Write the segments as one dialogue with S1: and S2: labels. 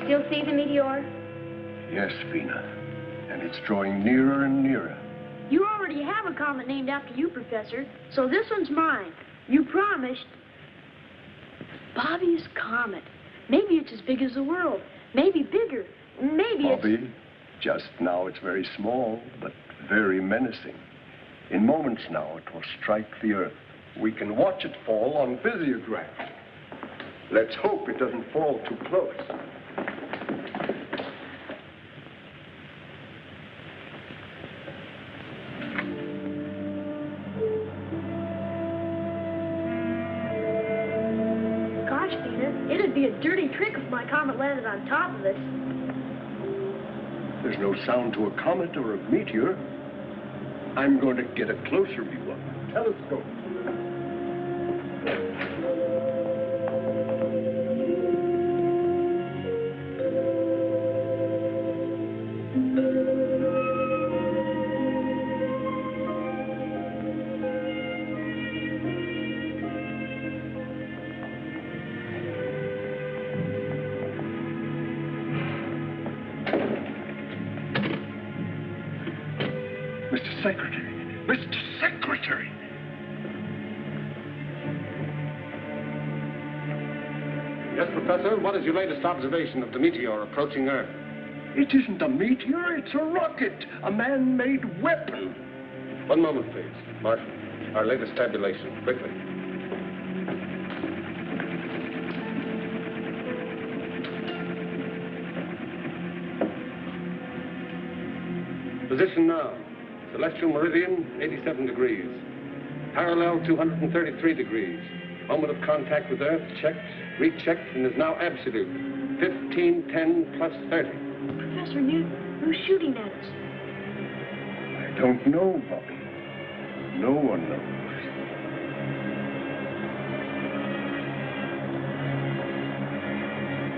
S1: Still see the meteor?
S2: Yes, Vina. And it's drawing nearer and nearer.
S3: You already have a comet named after you, Professor, so this one's mine. You promised. Bobby's comet. Maybe it's as big as the world. Maybe bigger. Maybe
S2: Bobby, just now it's very small, but very menacing. In moments now, it will strike the Earth. We can watch it fall on physiographs. Let's hope it doesn't fall too close.
S3: It'd be a dirty trick if my comet landed on top of it.
S2: There's no sound to a comet or a meteor. I'm going to get a closer view of the telescope.
S4: What is your latest observation of the meteor approaching Earth?
S2: It isn't a meteor, it's a rocket, a man-made weapon.
S4: One moment, please. Marshal, our latest tabulation, quickly. Position now. Celestial meridian, 87 degrees. Parallel, 233 degrees. Moment of contact with Earth, checked, rechecked, and is now absolute. 15, 10, plus 30.
S3: Professor Newton, who's shooting at us?
S2: I don't know, Bobby. No one knows.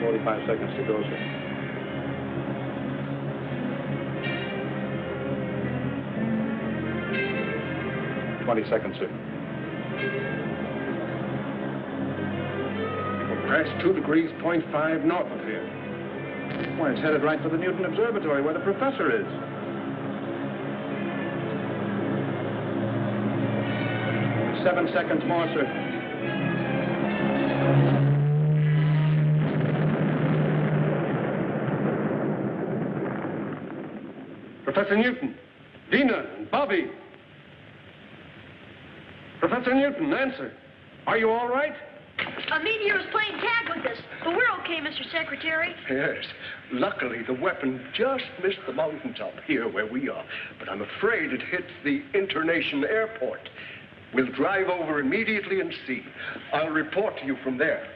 S4: "45 seconds to go, sir." "20 seconds, sir." Past 2 degrees, 0.5 north of here.
S5: Why, it's headed right for the Newton Observatory where the professor is. Only 7 seconds more, sir.
S4: Professor Newton, Dina, and Bobby. Professor Newton, answer. Are you all right?
S3: A meteor is playing tag with us, but we're okay, Mr. Secretary.
S2: Yes. Luckily, the weapon just missed the mountaintop here where we are. But I'm afraid it hits the internation airport. We'll drive over immediately and see. I'll report to you from there.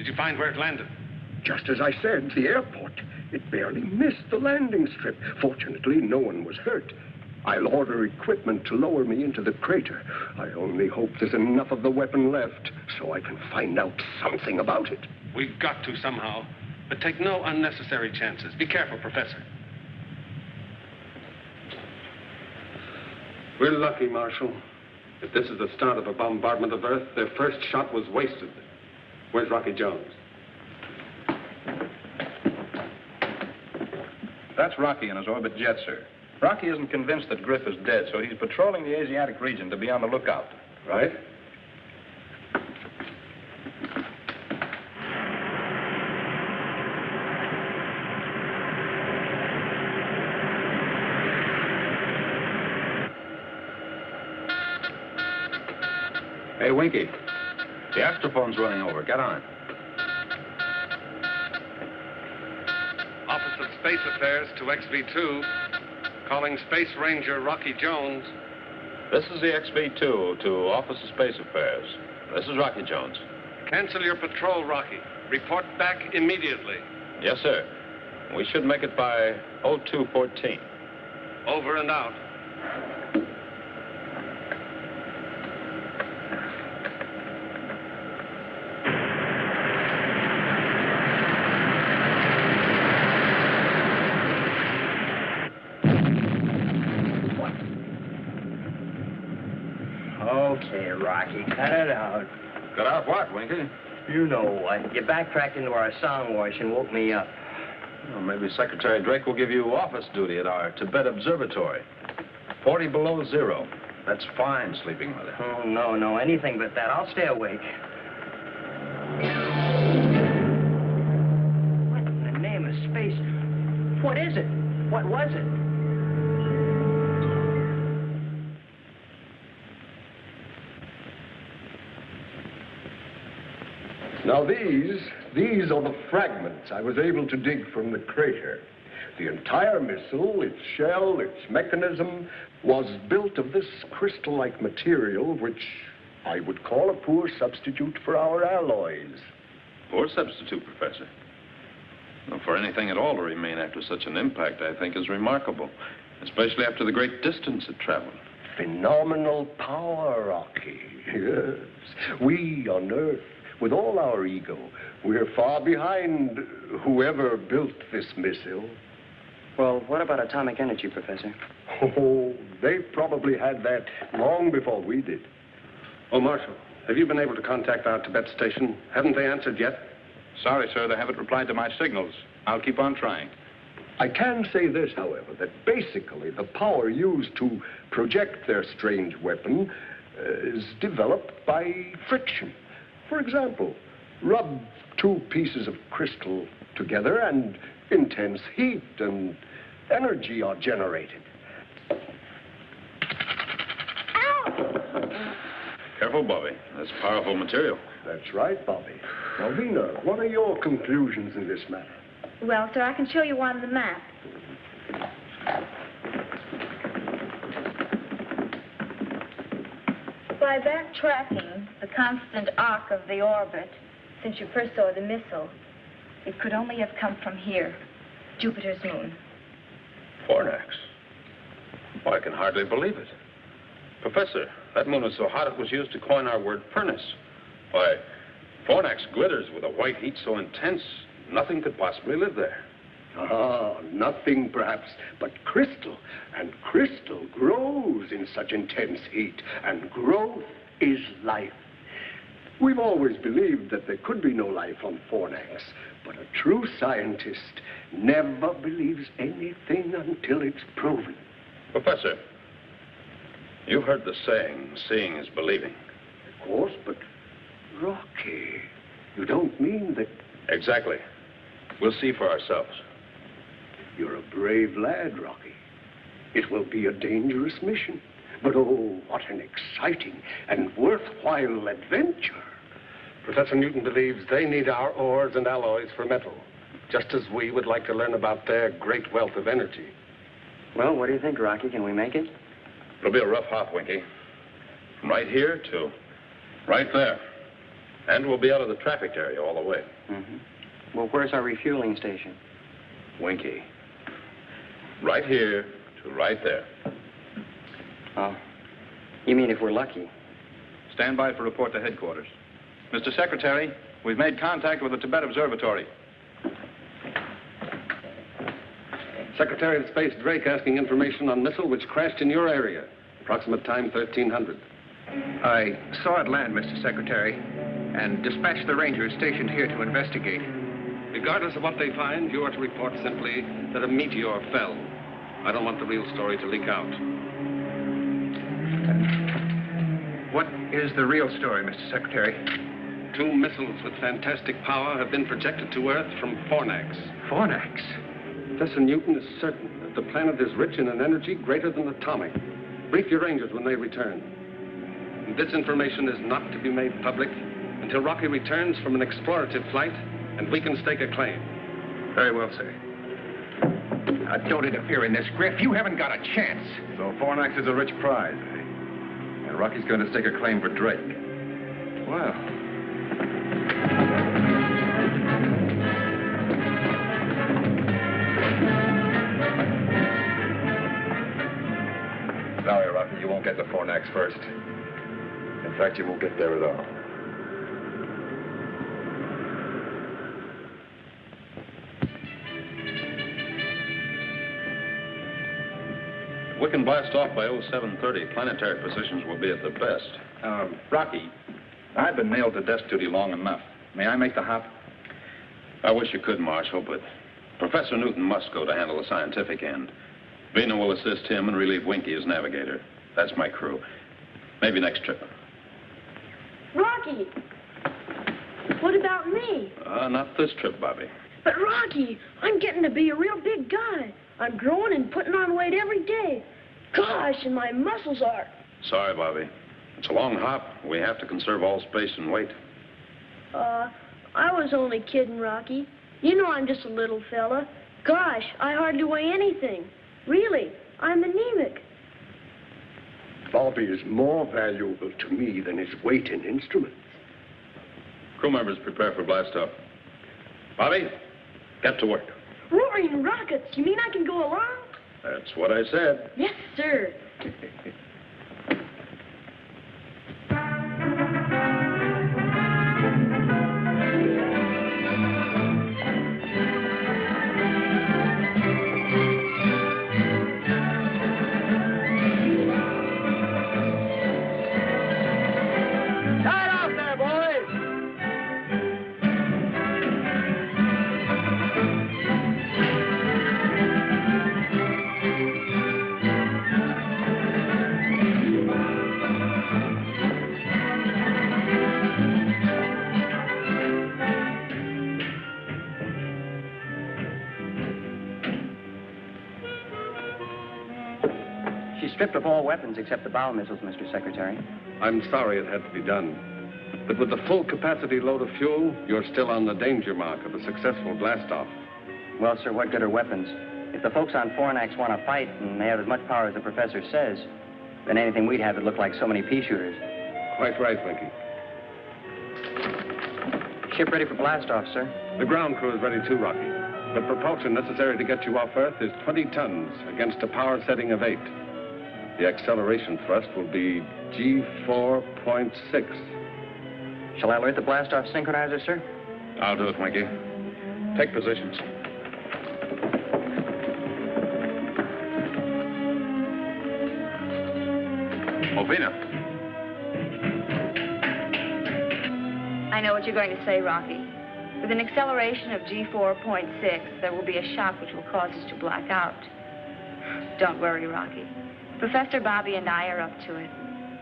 S4: Did you find where it landed?
S2: Just as I said, the airport. It barely missed the landing strip. Fortunately, no one was hurt. I'll order equipment to lower me into the crater. I only hope there's enough of the weapon left so I can find out something about it.
S4: We've got to somehow. But take no unnecessary chances. Be careful, Professor. We're lucky, Marshal. If this is the start of a bombardment of Earth, their first shot was wasted. Where's Rocky Jones?
S5: That's Rocky in his orbit jet, sir. Rocky isn't convinced that Griff is dead, so he's patrolling the Asiatic region to be on the lookout.
S4: Right.
S5: Hey, Winky. The astrophone's running over. Get on.
S4: Office of Space Affairs to XV2. Calling Space Ranger Rocky Jones.
S5: This is the XV2 to Office of Space Affairs. This is Rocky Jones.
S4: Cancel your patrol, Rocky. Report back immediately.
S5: Yes, sir. We should make it by 02:14.
S4: Over and out.
S6: Okay, Rocky, cut it out.
S5: Cut out what, Winky?
S6: You know what. You backtracked into our song wash and woke me up.
S5: Well, maybe Secretary Drake will give you office duty at our Tibet Observatory. 40 below zero. That's fine, sleeping with it.
S6: Oh, no, anything but that. I'll stay awake. What in the name of space? What is it? What was it?
S2: Now these are the fragments I was able to dig from the crater. The entire missile, its shell, its mechanism, was built of this crystal-like material, which I would call a poor substitute for our alloys.
S5: Poor substitute, Professor. Well, for anything at all to remain after such an impact, I think, is remarkable, especially after the great distance it traveled.
S2: Phenomenal power, Rocky. Yes. We on Earth, with all our ego, we're far behind whoever built this missile.
S6: Well, what about atomic energy, Professor?
S2: Oh, they probably had that long before we did.
S4: Oh, Marshal, have you been able to contact our Tibet station? Haven't they answered yet?
S5: Sorry, sir, they haven't replied to my signals. I'll keep on trying.
S2: I can say this, however, that basically the power used to project their strange weapon is developed by friction. For example, rub two pieces of crystal together and intense heat and energy are generated.
S3: Ow!
S5: Careful, Bobby. That's powerful material.
S2: That's right, Bobby. Now, Vina, what are your conclusions in this matter?
S1: Well, sir, I can show you on the map. By backtracking the constant arc of the orbit since you first saw the missile, it could only have come from here, Jupiter's moon.
S5: Fornax. Well, I can hardly believe it. Professor, that moon was so hot it was used to coin our word furnace. Why, Fornax glitters with a white heat so intense, nothing could possibly live there.
S2: Ah, nothing perhaps but crystal. And crystal grows in such intense heat. And growth is life. We've always believed that there could be no life on Fornax. But a true scientist never believes anything until it's proven.
S5: Professor, you've heard the saying, seeing is believing.
S2: Of course, but Rocky, you don't mean that...
S5: Exactly. We'll see for ourselves.
S2: You're a brave lad, Rocky. It will be a dangerous mission. But oh, what an exciting and worthwhile adventure.
S4: Professor Newton believes they need our ores and alloys for metal, just as we would like to learn about their great wealth of energy.
S6: Well, what do you think, Rocky? Can we make it?
S5: It'll be a rough hop, Winky. From right here to right there. And we'll be out of the traffic area all the way.
S6: Mm-hmm. Well, where's our refueling station?
S5: Winky. Right here to right there.
S6: Oh. You mean if we're lucky?
S7: Stand by for report to headquarters. Mr. Secretary, we've made contact with the Tibet Observatory.
S4: Secretary of Space Drake asking information on missile which crashed in your area. Approximate time 1300.
S8: I saw it land, Mr. Secretary, and dispatched the rangers stationed here to investigate.
S4: Regardless of what they find, you are to report simply that a meteor fell. I don't want the real story to leak out.
S8: What is the real story, Mr. Secretary?
S4: 2 missiles with fantastic power have been projected to Earth from Fornax.
S8: Fornax?
S4: Professor Newton is certain that the planet is rich in an energy greater than atomic. Brief your rangers when they return. This information is not to be made public until Rocky returns from an explorative flight and we can stake a claim.
S8: Very well, sir. Don't interfere in this, Griff. You haven't got a chance.
S5: So Fornax is a rich prize, eh? And Rocky's going to stake a claim for Drake. Well. Sorry, Rocky, you won't get the Fornax first. In fact, you won't get there at all. If we can blast off by 0730, planetary positions will be at the best.
S7: Rocky, I've been nailed to desk duty long enough. May I make the hop?
S5: I wish you could, Marshal, but Professor Newton must go to handle the scientific end. Vina will assist him and relieve Winky as navigator. That's my crew. Maybe next trip.
S3: Rocky! What about me?
S5: Not this trip, Bobby.
S3: But Rocky, I'm getting to be a real big guy. I'm growing and putting on weight every day. Gosh, and my muscles are.
S5: Sorry, Bobby. It's a long hop. We have to conserve all space and weight.
S3: I was only kidding, Rocky. You know I'm just a little fella. Gosh, I hardly weigh anything. Really, I'm anemic.
S2: Bobby is more valuable to me than his weight in instruments.
S5: Crew members prepare for blast-off. Bobby, get to work.
S3: Roaring rockets, you mean I can go along?
S5: That's what I said.
S3: Yes, sir.
S6: Stripped of all weapons except the bow missiles, Mr. Secretary.
S4: I'm sorry it had to be done. But with the full capacity load of fuel, you're still on the danger mark of a successful blast-off.
S6: Well, sir, what good are weapons? If the folks on Fornax want to fight and they have as much power as the professor says, then anything we'd have would look like so many pea shooters.
S4: Quite right, Winky.
S6: Ship ready for blast-off, sir.
S4: The ground crew is ready too, Rocky. The propulsion necessary to get you off Earth is 20 tons against a power setting of 8. The acceleration thrust will be G4.6.
S6: Shall I alert the blast-off synchronizer, sir?
S5: I'll do it, Winky. Take positions. Ovina.
S1: I know what you're going to say, Rocky. With an acceleration of G4.6, there will be a shock which will cause us to black out. Don't worry, Rocky. Professor Bobby and I are up to it.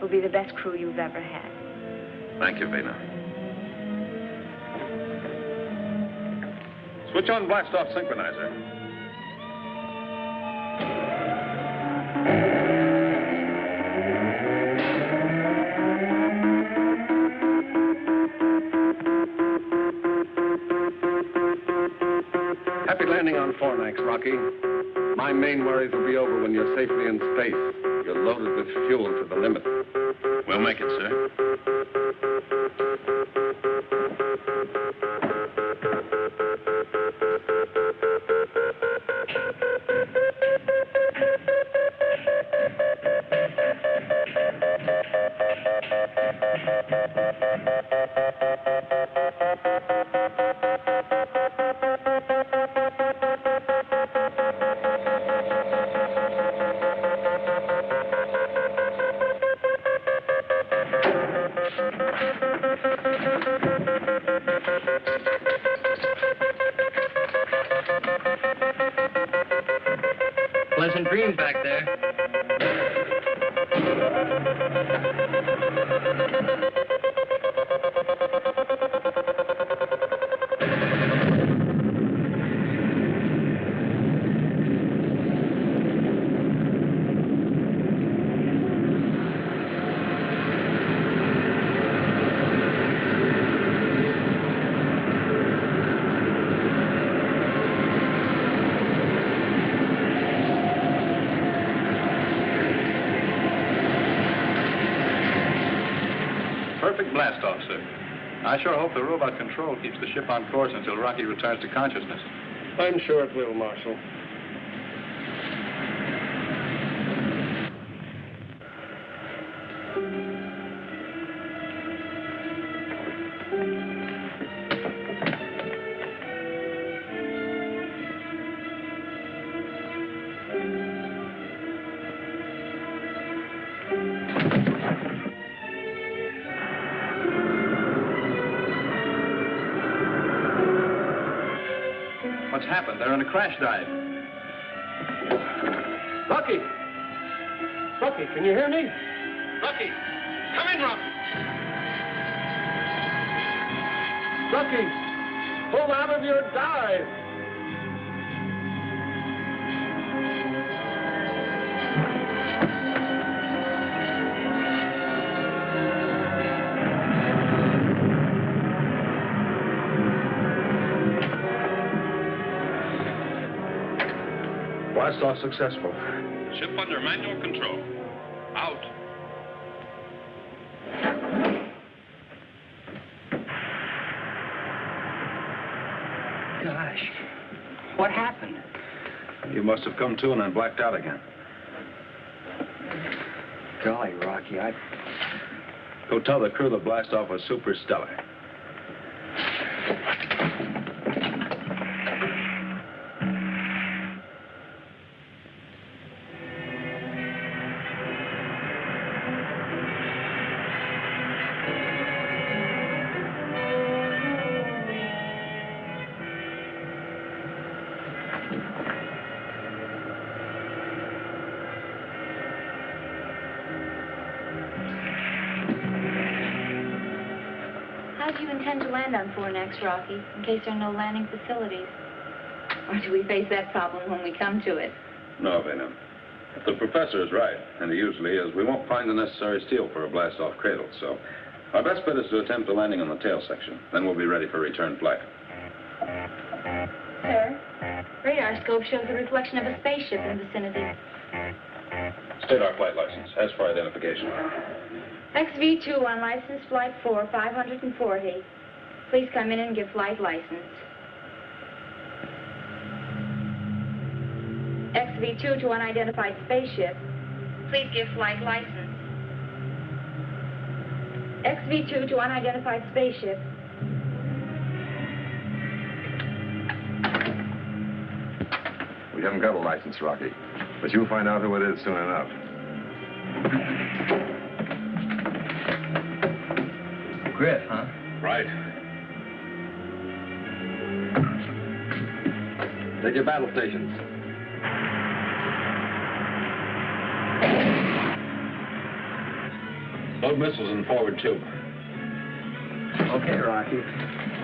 S1: We'll be the best crew you've ever had.
S5: Thank you, Vina. Switch on blast-off synchronizer.
S4: Happy landing on Fornax, Rocky. My main worries will be over when you're safely in space. You're loaded with fuel to the limit.
S5: We'll make it, sir.
S6: Pleasant dreams back there.
S7: Blast off, sir. I sure hope the robot control keeps the ship on course until Rocky returns to consciousness.
S4: I'm sure it will, Marshal.
S7: What's happened? They're in a crash dive.
S4: Rocky! Rocky, can you hear me?
S5: Rocky! Come in, Rocky!
S4: Rocky! Pull out of your dive!
S2: Blast off successful.
S5: Ship under manual control. Out.
S6: Gosh, what happened?
S7: You must have come to and then blacked out again.
S6: Golly, Rocky,
S7: Go tell the crew the blast off was super stellar.
S1: How do you intend to land on Fornax, Rocky, in case there are no landing facilities? Or do we face that problem when we come to it?
S5: No, Venom. If the professor is right, and he usually is, we won't find the necessary steel for a blast-off cradle, so our best bet is to attempt a landing on the tail section. Then we'll be ready for return flight.
S1: Sir, radar scope shows the reflection of a spaceship in the vicinity.
S5: State our flight license. As for identification.
S1: XV2 on license flight 4, 540. Please come in and give flight license. XV2 to unidentified spaceship. Please give flight license. XV2 to unidentified spaceship.
S9: We haven't got a license, Rocky, but you'll find out who it is soon enough.
S6: Griff, huh?
S5: Right.
S2: Take your battle stations.
S5: Load missiles in forward tube.
S6: Okay, Rocky.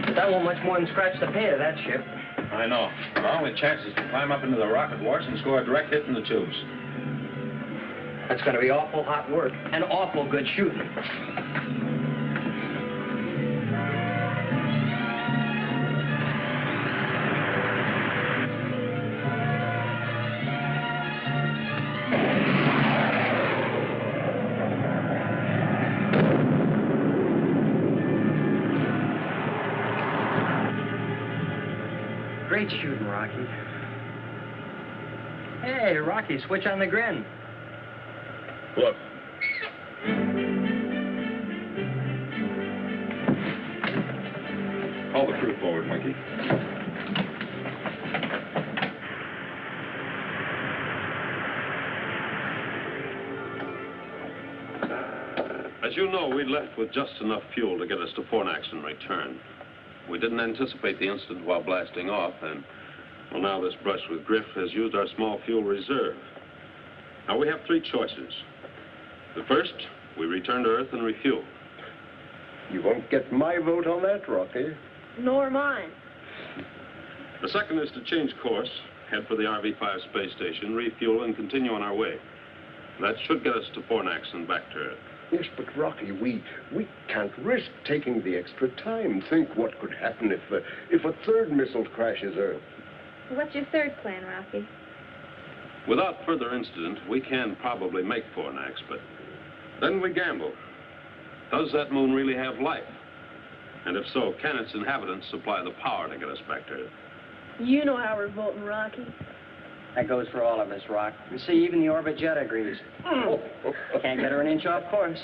S6: But that won't much more than scratch the pay of that ship.
S5: I know. Our only chance is to climb up into the rocket wash and score a direct hit in the tubes.
S6: That's going to be awful hot work and awful good shooting. Great shooting, Rocky. Hey, Rocky, switch on the grin.
S5: Look. Call the crew forward, Mikey. As you know, we left with just enough fuel to get us to Fornax and return. We didn't anticipate the incident while blasting off, and Well, now this brush with Griff has used our small fuel reserve. Now, we have three choices. The first, we return to Earth and refuel.
S2: You won't get my vote on that, Rocky.
S3: Nor mine.
S5: The second is to change course, head for the RV-5 space station, refuel, and continue on our way. That should get us to Fornax and back to Earth.
S2: Yes, but Rocky, we can't risk taking the extra time. Think what could happen if a third missile crashes Earth.
S1: What's your third plan, Rocky?
S5: Without further incident, we can probably make Fornax, but then we gamble. Does that moon really have life? And if so, can its inhabitants supply the power to get us back to Earth?
S3: You know how we're voting, Rocky.
S6: That goes for all of us, Rock. You see, even the orbit jet agrees. Can't get her an inch off course.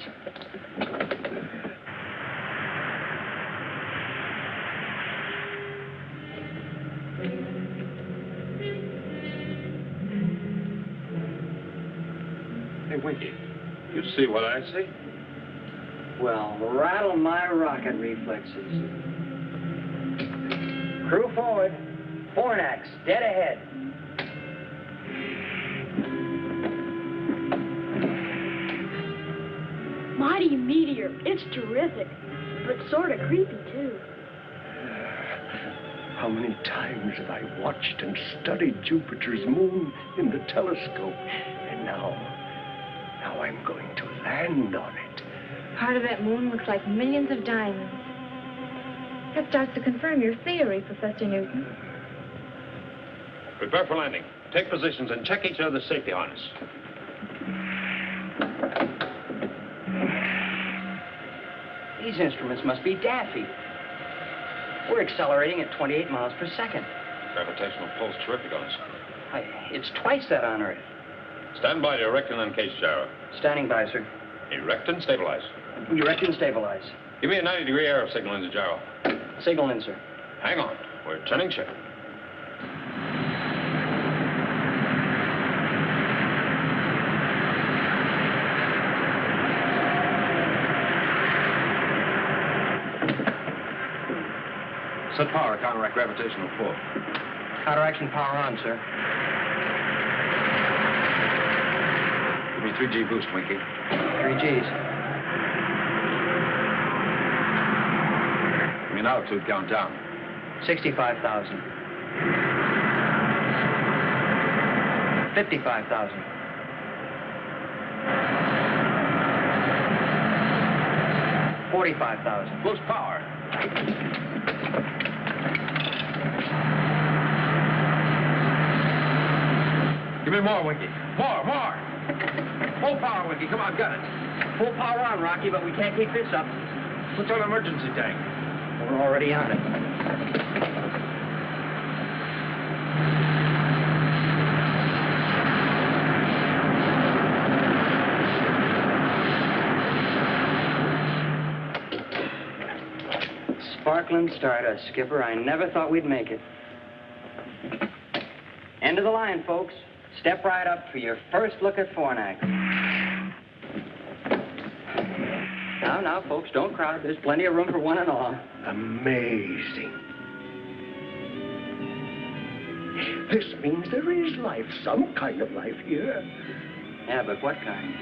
S5: Hey, Winky, you see what I see?
S6: Well, rattle my rocket reflexes. Crew forward. Fornax, dead ahead.
S3: Mighty meteor. It's terrific. But sort of creepy, too.
S2: How many times have I watched and studied Jupiter's moon in the telescope? And now I'm going to land on it.
S1: Part of that moon looks like millions of diamonds. That starts to confirm your theory, Professor Newton.
S5: Prepare for landing. Take positions and check each other's safety harness.
S6: These instruments must be daffy. We're accelerating at 28 miles per second.
S5: Gravitational pull's terrific on us.
S6: It's twice that on Earth.
S5: Stand by to erect and uncage gyro.
S6: Standing by, sir.
S5: Erect and stabilize.
S6: Erect and stabilize.
S5: Give me a 90-degree arrow signal in the gyro.
S6: Signal in, sir.
S5: Hang on. We're turning ship.
S7: Set power, counteract gravitational pull.
S6: Counteraction power on, sir.
S7: Give me 3G boost, Winky.
S6: 3 Gs.
S7: Give me an altitude count down.
S6: 65,000. 55,000. 45,000.
S7: Boost power. Give me more, Winky. More. Full power, Winky. Come on, got it.
S6: Full power on, Rocky, but we can't keep this up.
S7: What's on emergency tank?
S6: We're already on it. Sparkling stardust, Skipper. I never thought we'd make it. End of the line, folks. Step right up for your first look at Fornax. Now, folks, don't crowd. There's plenty of room for one and all.
S2: Amazing. This means there is life, some kind of life here.
S6: Yeah, but what kind?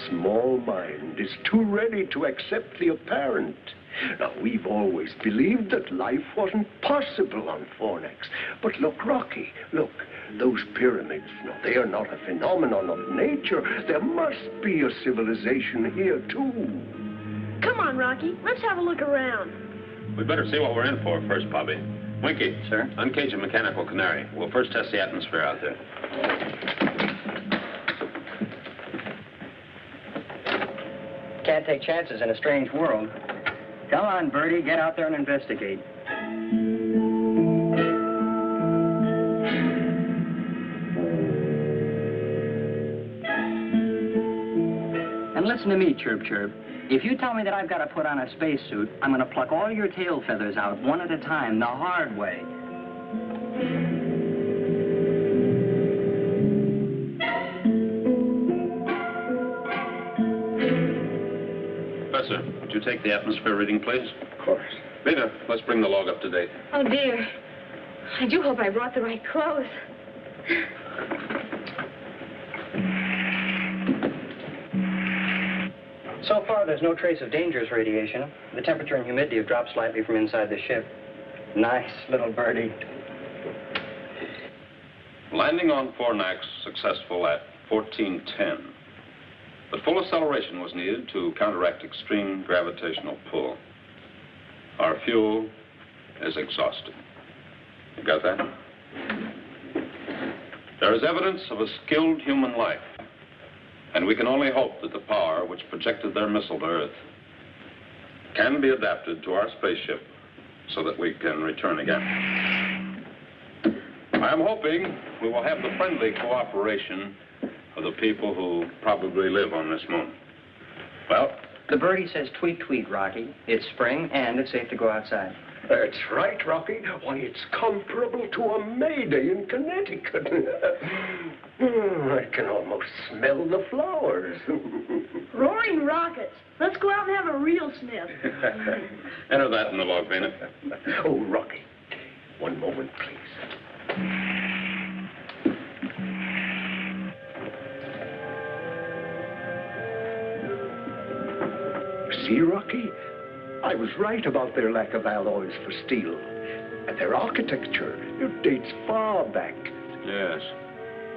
S2: Small mind is too ready to accept the apparent. Now, we've always believed that life wasn't possible on Fornax. But look, Rocky, look, those pyramids, no, they are not a phenomenon of nature. There must be a civilization here, too.
S3: Come on, Rocky. Let's have a look around.
S5: We'd better see what we're in for first, Bobby. Winky.
S6: Sir?
S5: Uncage a mechanical canary. We'll first test the atmosphere out there.
S6: Can't take chances in a strange world. Come on, Bertie, get out there and investigate. And listen to me, Chirp Chirp. If you tell me that I've got to put on a spacesuit, I'm going to pluck all your tail feathers out one at a time, the hard way.
S5: Professor, would you take the atmosphere reading, please?
S2: Of course.
S5: Beta, let's bring the log up to date.
S1: Oh, dear. I do hope I brought the right clothes.
S6: So far, there's no trace of dangerous radiation. The temperature and humidity have dropped slightly from inside the ship. Nice little birdie.
S5: Landing on Fornax successful at 1410. But full acceleration was needed to counteract extreme gravitational pull. Our fuel is exhausted. You got that? There is evidence of a skilled human life, and we can only hope that the power which projected their missile to Earth can be adapted to our spaceship so that we can return again. I am hoping we will have the friendly cooperation of the people who probably live on this moon. Well,
S6: the birdie says tweet, tweet, Rocky. It's spring, and it's safe to go outside.
S2: That's right, Rocky. Why, it's comparable to a May Day in Connecticut. I can almost smell the flowers.
S3: Roaring rockets. Let's go out and have a real sniff.
S5: Enter that in the log, Bena.
S2: Oh, Rocky, one moment, please. See, Rocky? I was right about their lack of alloys for steel. And their architecture, it dates far back.
S5: Yes.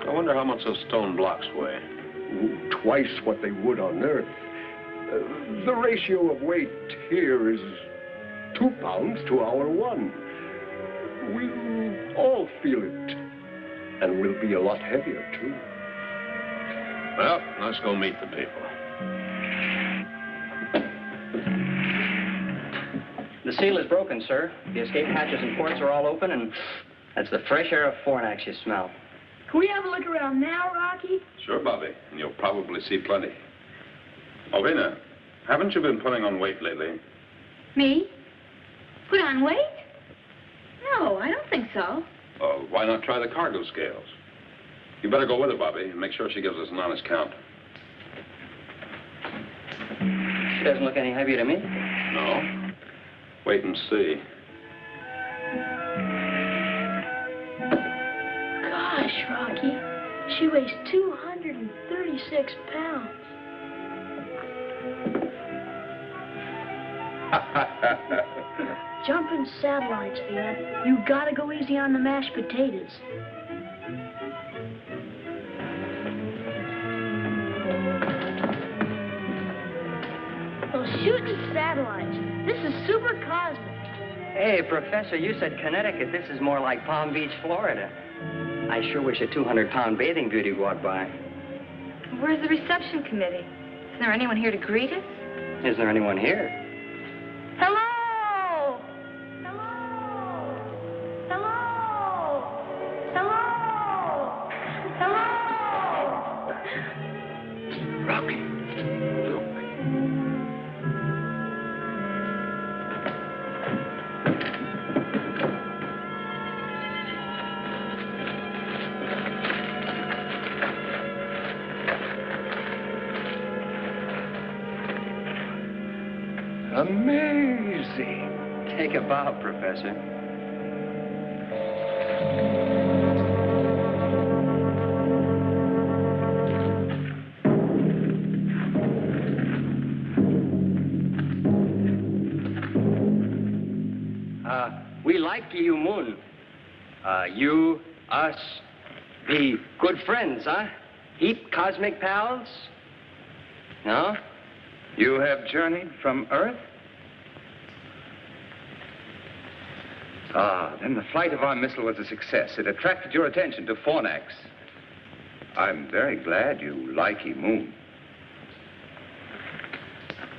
S5: I wonder how much those stone blocks weigh.
S2: Twice what they would on Earth. The ratio of weight here is 2 pounds to our 1. We'll all feel it. And we'll be a lot heavier, too.
S5: Well, let's go meet the people.
S6: The seal is broken, sir. The escape hatches and ports are all open, and that's the fresh air of Fornax you smell.
S3: Can we have a look around now, Rocky?
S5: Sure, Bobby, and you'll probably see plenty. Oh, Bena, haven't you been putting on weight lately?
S1: Me? Put on weight? No, I don't think so.
S5: Why not try the cargo scales? You better go with her, Bobby, and make sure she gives us an honest count.
S6: She doesn't look any heavier to me.
S5: No? Wait and see.
S3: Gosh, Rocky. She weighs 236 pounds. Jumping satellites, Vina. You gotta go easy on the mashed potatoes. Oh, shoot the satellites. This is super cosmic.
S6: Hey, Professor, you said Connecticut. This is more like Palm Beach, Florida. I sure wish a 200-pound bathing beauty walked by.
S1: Where's the reception committee? Is there anyone here to greet us?
S6: Is there anyone here?
S1: Hello! Hello! Hello! Hello! Hello!
S2: Rocky, look. Amazing.
S6: Take a bow, Professor. We like you, Moon. You, us, be good friends, huh? Heap cosmic pals? No?
S8: You have journeyed from Earth? Ah, then the flight of our missile was a success. It attracted your attention to Fornax. I'm very glad you like Moon.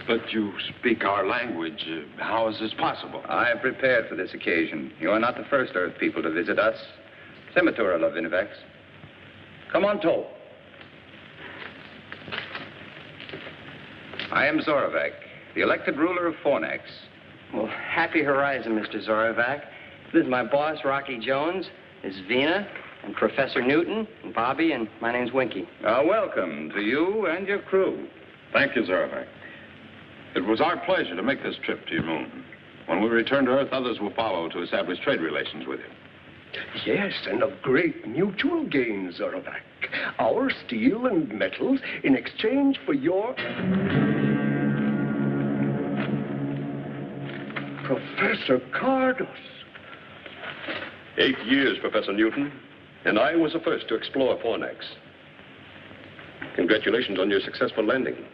S5: But you speak our language. How is this possible?
S8: I have prepared for this occasion. You are not the first Earth people to visit us. Sematura la Vinivex. Come on, Toll. I am Zorovac, the elected ruler of Fornax.
S6: Well, happy horizon, Mr. Zorovac. This is my boss, Rocky Jones. This is Vina, and Professor Newton, and Bobby, and my name's Winky.
S8: Welcome to you and your crew.
S5: Thank you, Zorovac. It was our pleasure to make this trip to your moon. When we return to Earth, others will follow to establish trade relations with you.
S2: Yes, and of great mutual gain, Zorovac. Our steel and metals in exchange for your... Professor Cardos.
S10: 8 years, Professor Newton, and I was the first to explore Fornax. Congratulations on your successful landing.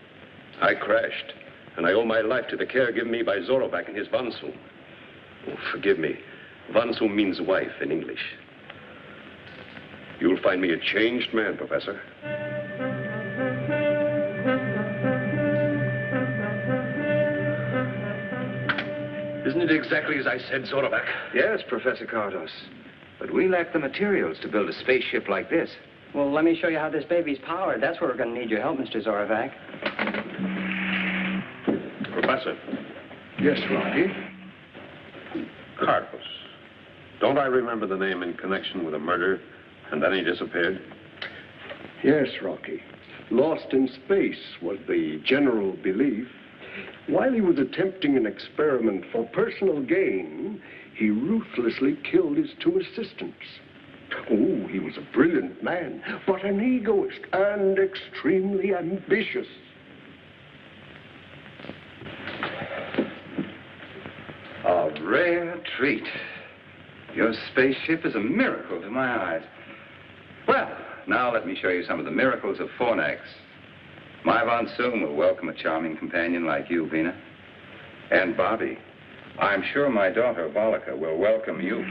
S10: I crashed, and I owe my life to the care given me by Zorovac and his Vansu. Oh, forgive me. Vansu means wife in English. You'll find me a changed man, Professor.
S2: Isn't it exactly as I said, Zorovac?
S8: Yes, Professor Cardos. But we lack the materials to build a spaceship like this.
S6: Well, let me show you how this baby's powered. That's where we're going to need your help, Mr. Zorovac.
S5: Professor.
S2: Yes, Rocky?
S5: Cardos. Don't I remember the name in connection with a murder, and then he disappeared?
S2: Yes, Rocky. Lost in space was the general belief. While he was attempting an experiment for personal gain, he ruthlessly killed his 2 assistants. Oh, he was a brilliant man, but an egoist and extremely ambitious.
S8: A rare treat. Your spaceship is a miracle to my eyes. Well, now let me show you some of the miracles of Fornax. My Vansoon will welcome a charming companion like you, Vina. And Bobby, I'm sure my daughter, Volika, will welcome you.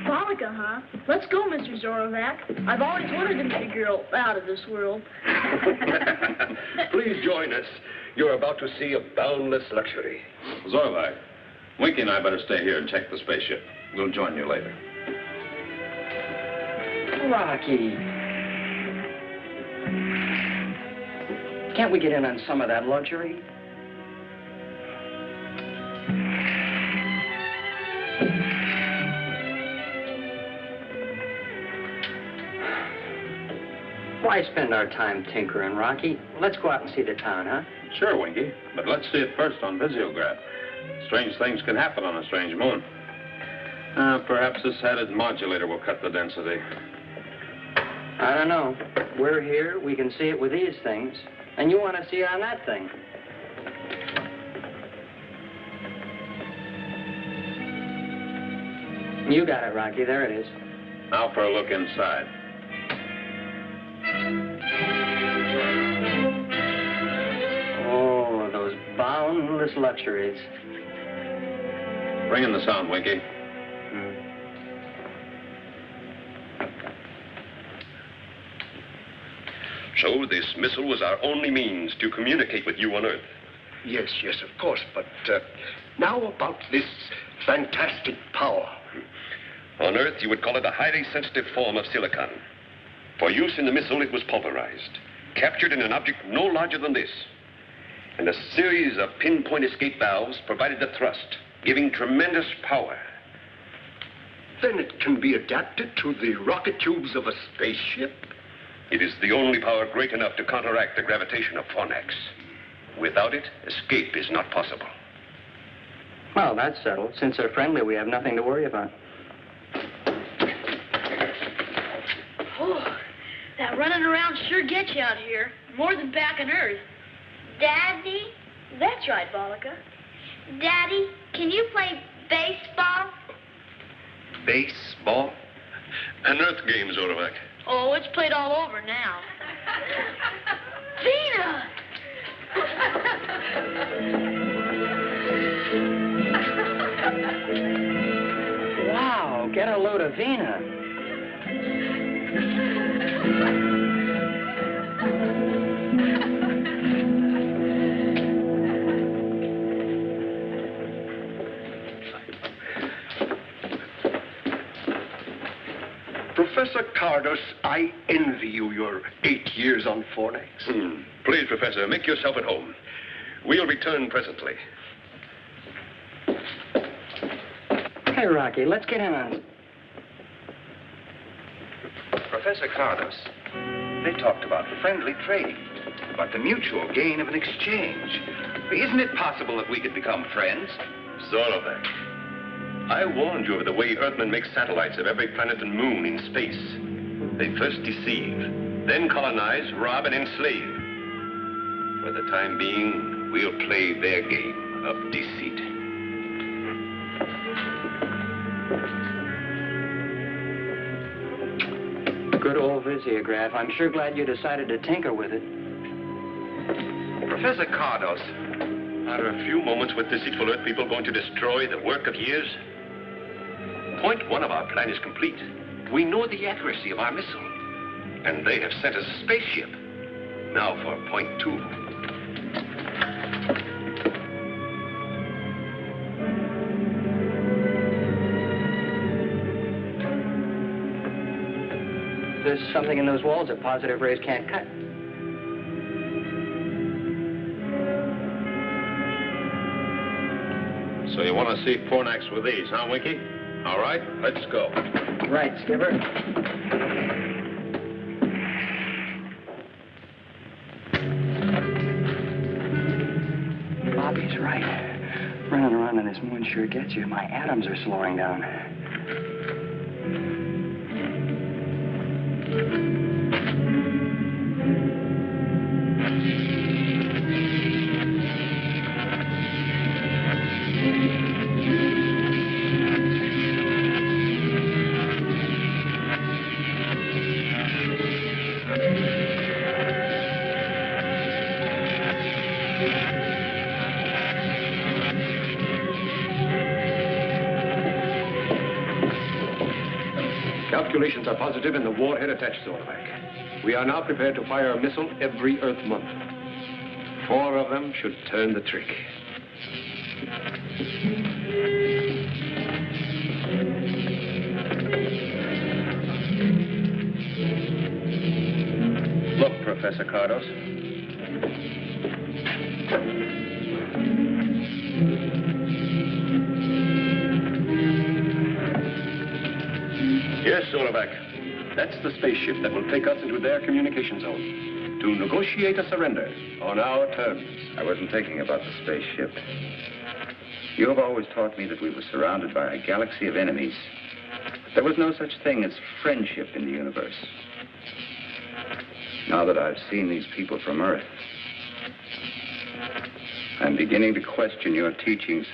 S3: Volika, huh? Let's go, Mr. Zorovac. I've always wanted to meet a girl out of this world.
S10: Please join us. You're about to see a boundless luxury.
S5: Zorovac, Winky and I better stay here and check the spaceship. We'll join you later.
S6: Rocky. Can't we get in on some of that luxury? Why spend our time tinkering, Rocky? Let's go out and see the town, huh?
S5: Sure, Winky, but let's see it first on visiograph. Strange things can happen on a strange moon. Perhaps this headed modulator will cut the density.
S6: I don't know. We're here, we can see it with these things, and you want to see it on that thing. You got it, Rocky. There it is.
S5: Now for a look inside.
S6: Oh, those boundless luxuries.
S5: Bring in the sound, Winky.
S10: So this missile was our only means to communicate with you on Earth.
S2: Yes, yes, of course, but now about this fantastic power.
S10: On Earth, you would call it a highly sensitive form of silicon. For use in the missile, it was pulverized, captured in an object no larger than this. And a series of pinpoint escape valves provided the thrust, giving tremendous power.
S2: Then it can be adapted to the rocket tubes of a spaceship?
S10: It is the only power great enough to counteract the gravitation of Fornax. Without it, escape is not possible.
S6: Well, that's settled. Since they're friendly, we have nothing to worry about.
S3: Oh, that running around sure gets you out here. More than back on Earth.
S1: Daddy?
S3: That's right, Volika.
S1: Daddy, can you play baseball?
S10: Baseball? An Earth game, Zorovac.
S3: Oh, it's played all over now. Vina!
S6: Wow, get a load of Vina.
S2: Professor Cardos, I envy you your 8 years on Fornax.
S10: Please, Professor, make yourself at home. We'll return presently.
S6: Hey, Rocky, let's get in on it.
S8: Professor Cardos, they talked about friendly trading, about the mutual gain of an exchange. Isn't it possible that we could become friends?
S10: Zorovec, I warned you of the way Earthmen make satellites of every planet and moon in space. They first deceive, then colonize, rob, and enslave. For the time being, we'll play their game of deceit.
S6: Good old visiograph. I'm sure glad you decided to tinker with it.
S8: Professor Cardos,
S10: Are a few moments with deceitful Earth people going to destroy the work of years? Point 1 of our plan is complete. We know the accuracy of our missile. And they have sent us a spaceship. Now for point 2.
S6: There's something in those walls that positive rays can't cut.
S5: So you want to see Fornax with these, huh, Winky? All right, let's go.
S6: Right, Skipper. Bobby's right. Running around in this moon sure gets you. My atoms are slowing down.
S4: Calculations are positive in the warhead attached, Zorvac. We are now prepared to fire a missile every Earth month. 4 of them should turn the trick.
S10: Look, Professor Cardos. Yes, Zorovec. That's the spaceship that will take us into their communication zone to negotiate a surrender on our terms.
S8: I wasn't thinking about the spaceship. You have always taught me that we were surrounded by a galaxy of enemies. There was no such thing as friendship in the universe. Now that I've seen these people from Earth, I'm beginning to question your teachings.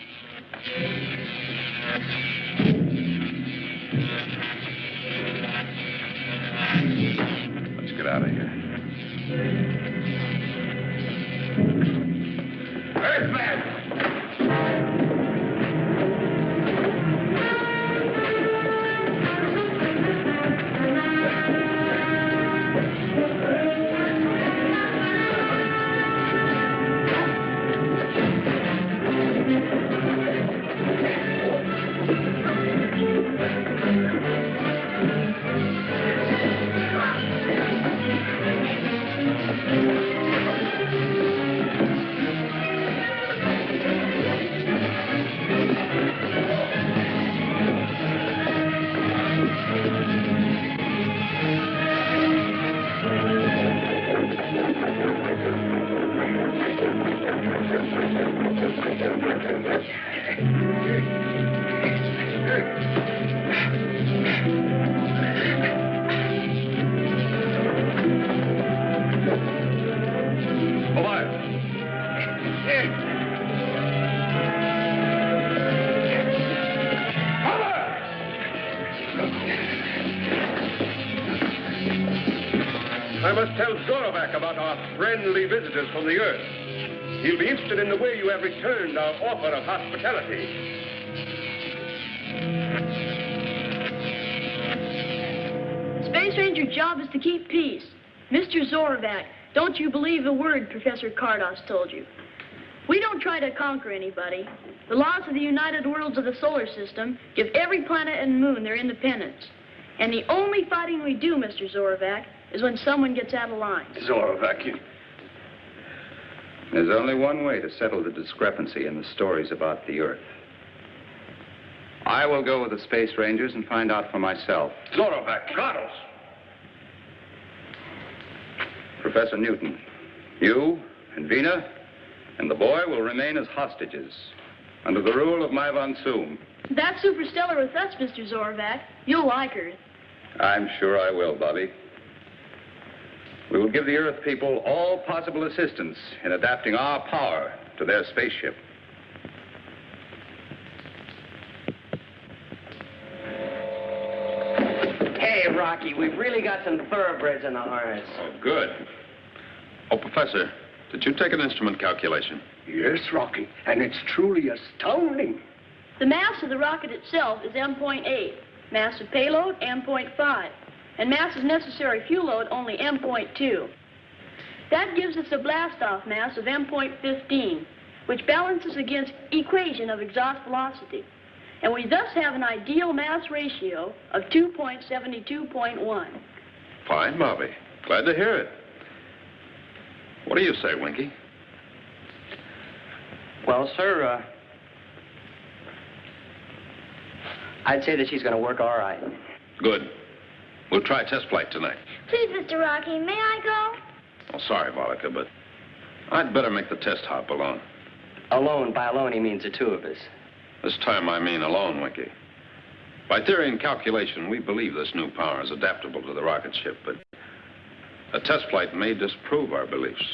S10: Let's get out of here.
S8: Earthman!
S4: I must tell Zorovec about our friendly visitors from the Earth. He'll be interested in the way you have returned our offer of hospitality.
S3: Space Ranger's job is to keep peace. Mr. Zorovec, don't you believe a word Professor Cardos told you. We don't try to conquer anybody. The laws of the United Worlds of the solar system give every planet and moon their independence. And the only fighting we do, Mr. Zorovec, is when someone gets out of line.
S10: Zorovec, you...
S8: There's only one way to settle the discrepancy in the stories about the Earth. I will go with the Space Rangers and find out for myself.
S5: Zorovac, Carlos!
S8: Professor Newton, you and Vina and the boy will remain as hostages under the rule of my Von Soom.
S3: That's superstellar with us, Mr. Zorovac. You'll like her.
S8: I'm sure I will, Bobby. We will give the Earth people all possible assistance in adapting our power to their spaceship.
S6: Hey, Rocky, we've really got some thoroughbreds in the harness.
S5: Oh, good. Oh, Professor, did you take an instrument calculation?
S2: Yes, Rocky, and it's truly astounding.
S3: The mass of the rocket itself is M.8, mass of payload M.5, and mass of necessary fuel load only M.2. That gives us a blast-off mass of M.15, which balances against equation of exhaust velocity. And we thus have an ideal mass ratio of 2.72.1.
S5: Fine, Bobby. Glad to hear it. What do you say, Winky?
S6: Well, sir, I'd say that she's going to work all right.
S5: Good. We'll try test flight tonight.
S11: Please, Mr. Rocky, may I go?
S5: Oh, sorry, Volika, but I'd better make the test hop alone.
S6: Alone, by alone, he means the two of us.
S5: This time I mean alone, Winky. By theory and calculation, we believe this new power is adaptable to the rocket ship, but a test flight may disprove our beliefs.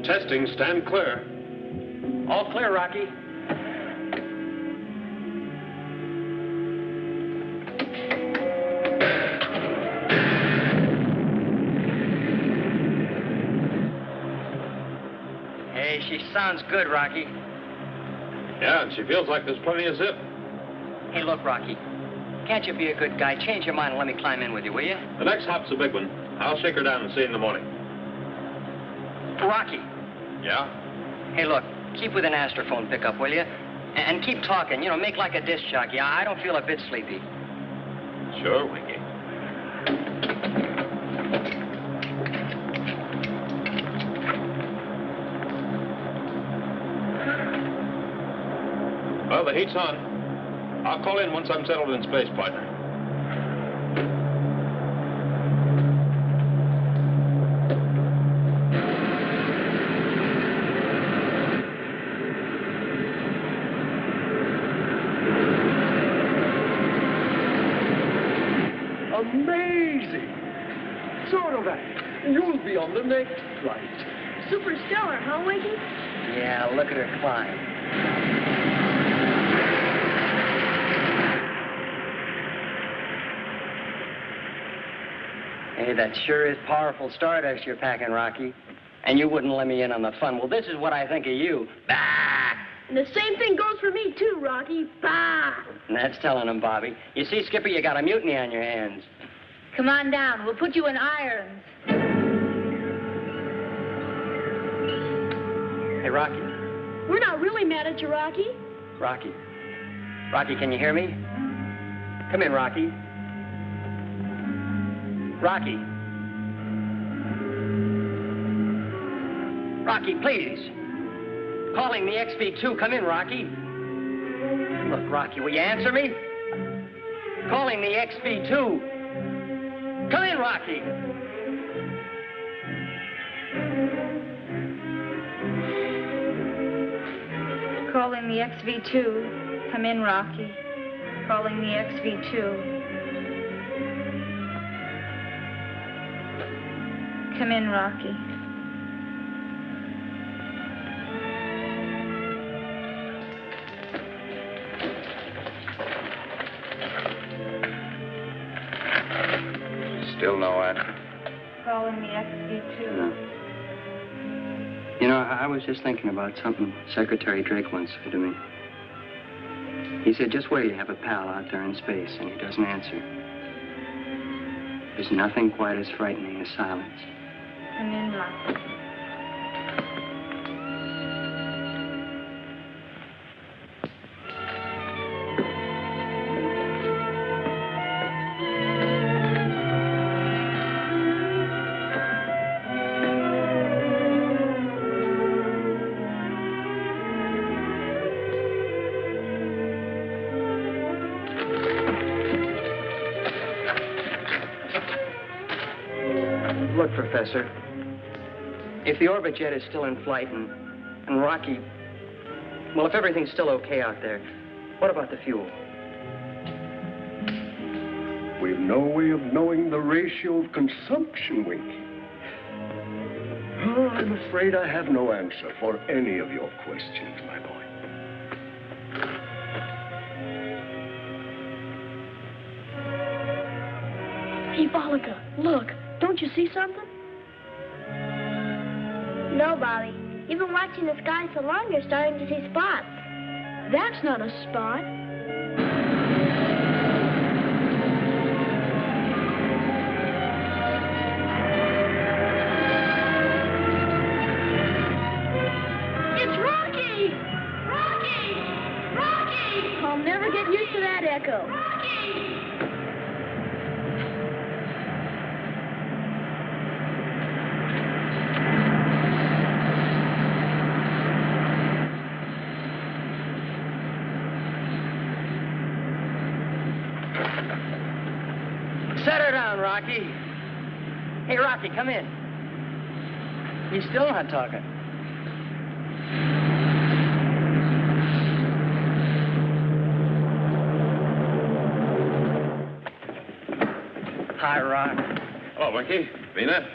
S5: Testing, stand clear.
S6: All clear, Rocky. Hey, she sounds good, Rocky.
S5: Yeah, and she feels like there's plenty of zip.
S6: Hey, look, Rocky. Can't you be a good guy? Change your mind and let me climb in with you, will you?
S5: The next hop's a big one. I'll shake her down and see you in the morning.
S6: Rocky.
S5: Yeah?
S6: Hey, look, keep with an astrophone pickup, will you? And keep talking. You know, make like a disc jockey. I don't feel a bit sleepy.
S5: Sure, Winky. Well, the heat's on. I'll call in once I'm settled in space, partner.
S2: Amazing! Sort of that. You'll be on the next flight.
S3: Superstellar, huh, Winky?
S6: Yeah, look at her climb. Hey, that sure is powerful stardust you're packing, Rocky. And you wouldn't let me in on the fun. Well, this is what I think of you. Bah!
S3: And the same thing goes for me, too, Rocky. Bah!
S6: And that's telling him, Bobby. You see, Skipper, you got a mutiny on your hands.
S1: Come on down. We'll put you in irons.
S6: Hey, Rocky.
S3: We're not really mad at you, Rocky.
S6: Rocky. Rocky, can you hear me? Come in, Rocky. Rocky. Rocky, please. Calling the XV2. Come in, Rocky. Look, Rocky, will you answer me? Calling the XV2. Come in, Rocky.
S1: Calling the XV2. Come in, Rocky. Calling the XV2. Come in, Rocky.
S8: Still no answer?
S1: Calling the XV2.
S6: No. You know, I was just thinking about something Secretary Drake once said to me. He said, just wait, you have a pal out there in space, and he doesn't answer. There's nothing quite as frightening as silence.
S1: Come in, Rocky.
S6: Look, Professor, if the orbit jet is still in flight and Rocky, well, if everything's still okay out there, what about the fuel?
S2: We've no way of knowing the ratio of consumption, Winky. Oh, I'm afraid I have no answer for any of your questions, my boy.
S3: Hey, Volika, look. Don't you see something?
S11: No, Bobby. You've been watching the sky so long, you're starting to see spots.
S3: That's not a spot. It's Rocky! Rocky! Rocky! I'll never get used to that echo. Rocky!
S6: Set her down, Rocky. Hey, Rocky, come in. He's still not talking. Hi, Rock.
S5: Hello, Winky. Vina?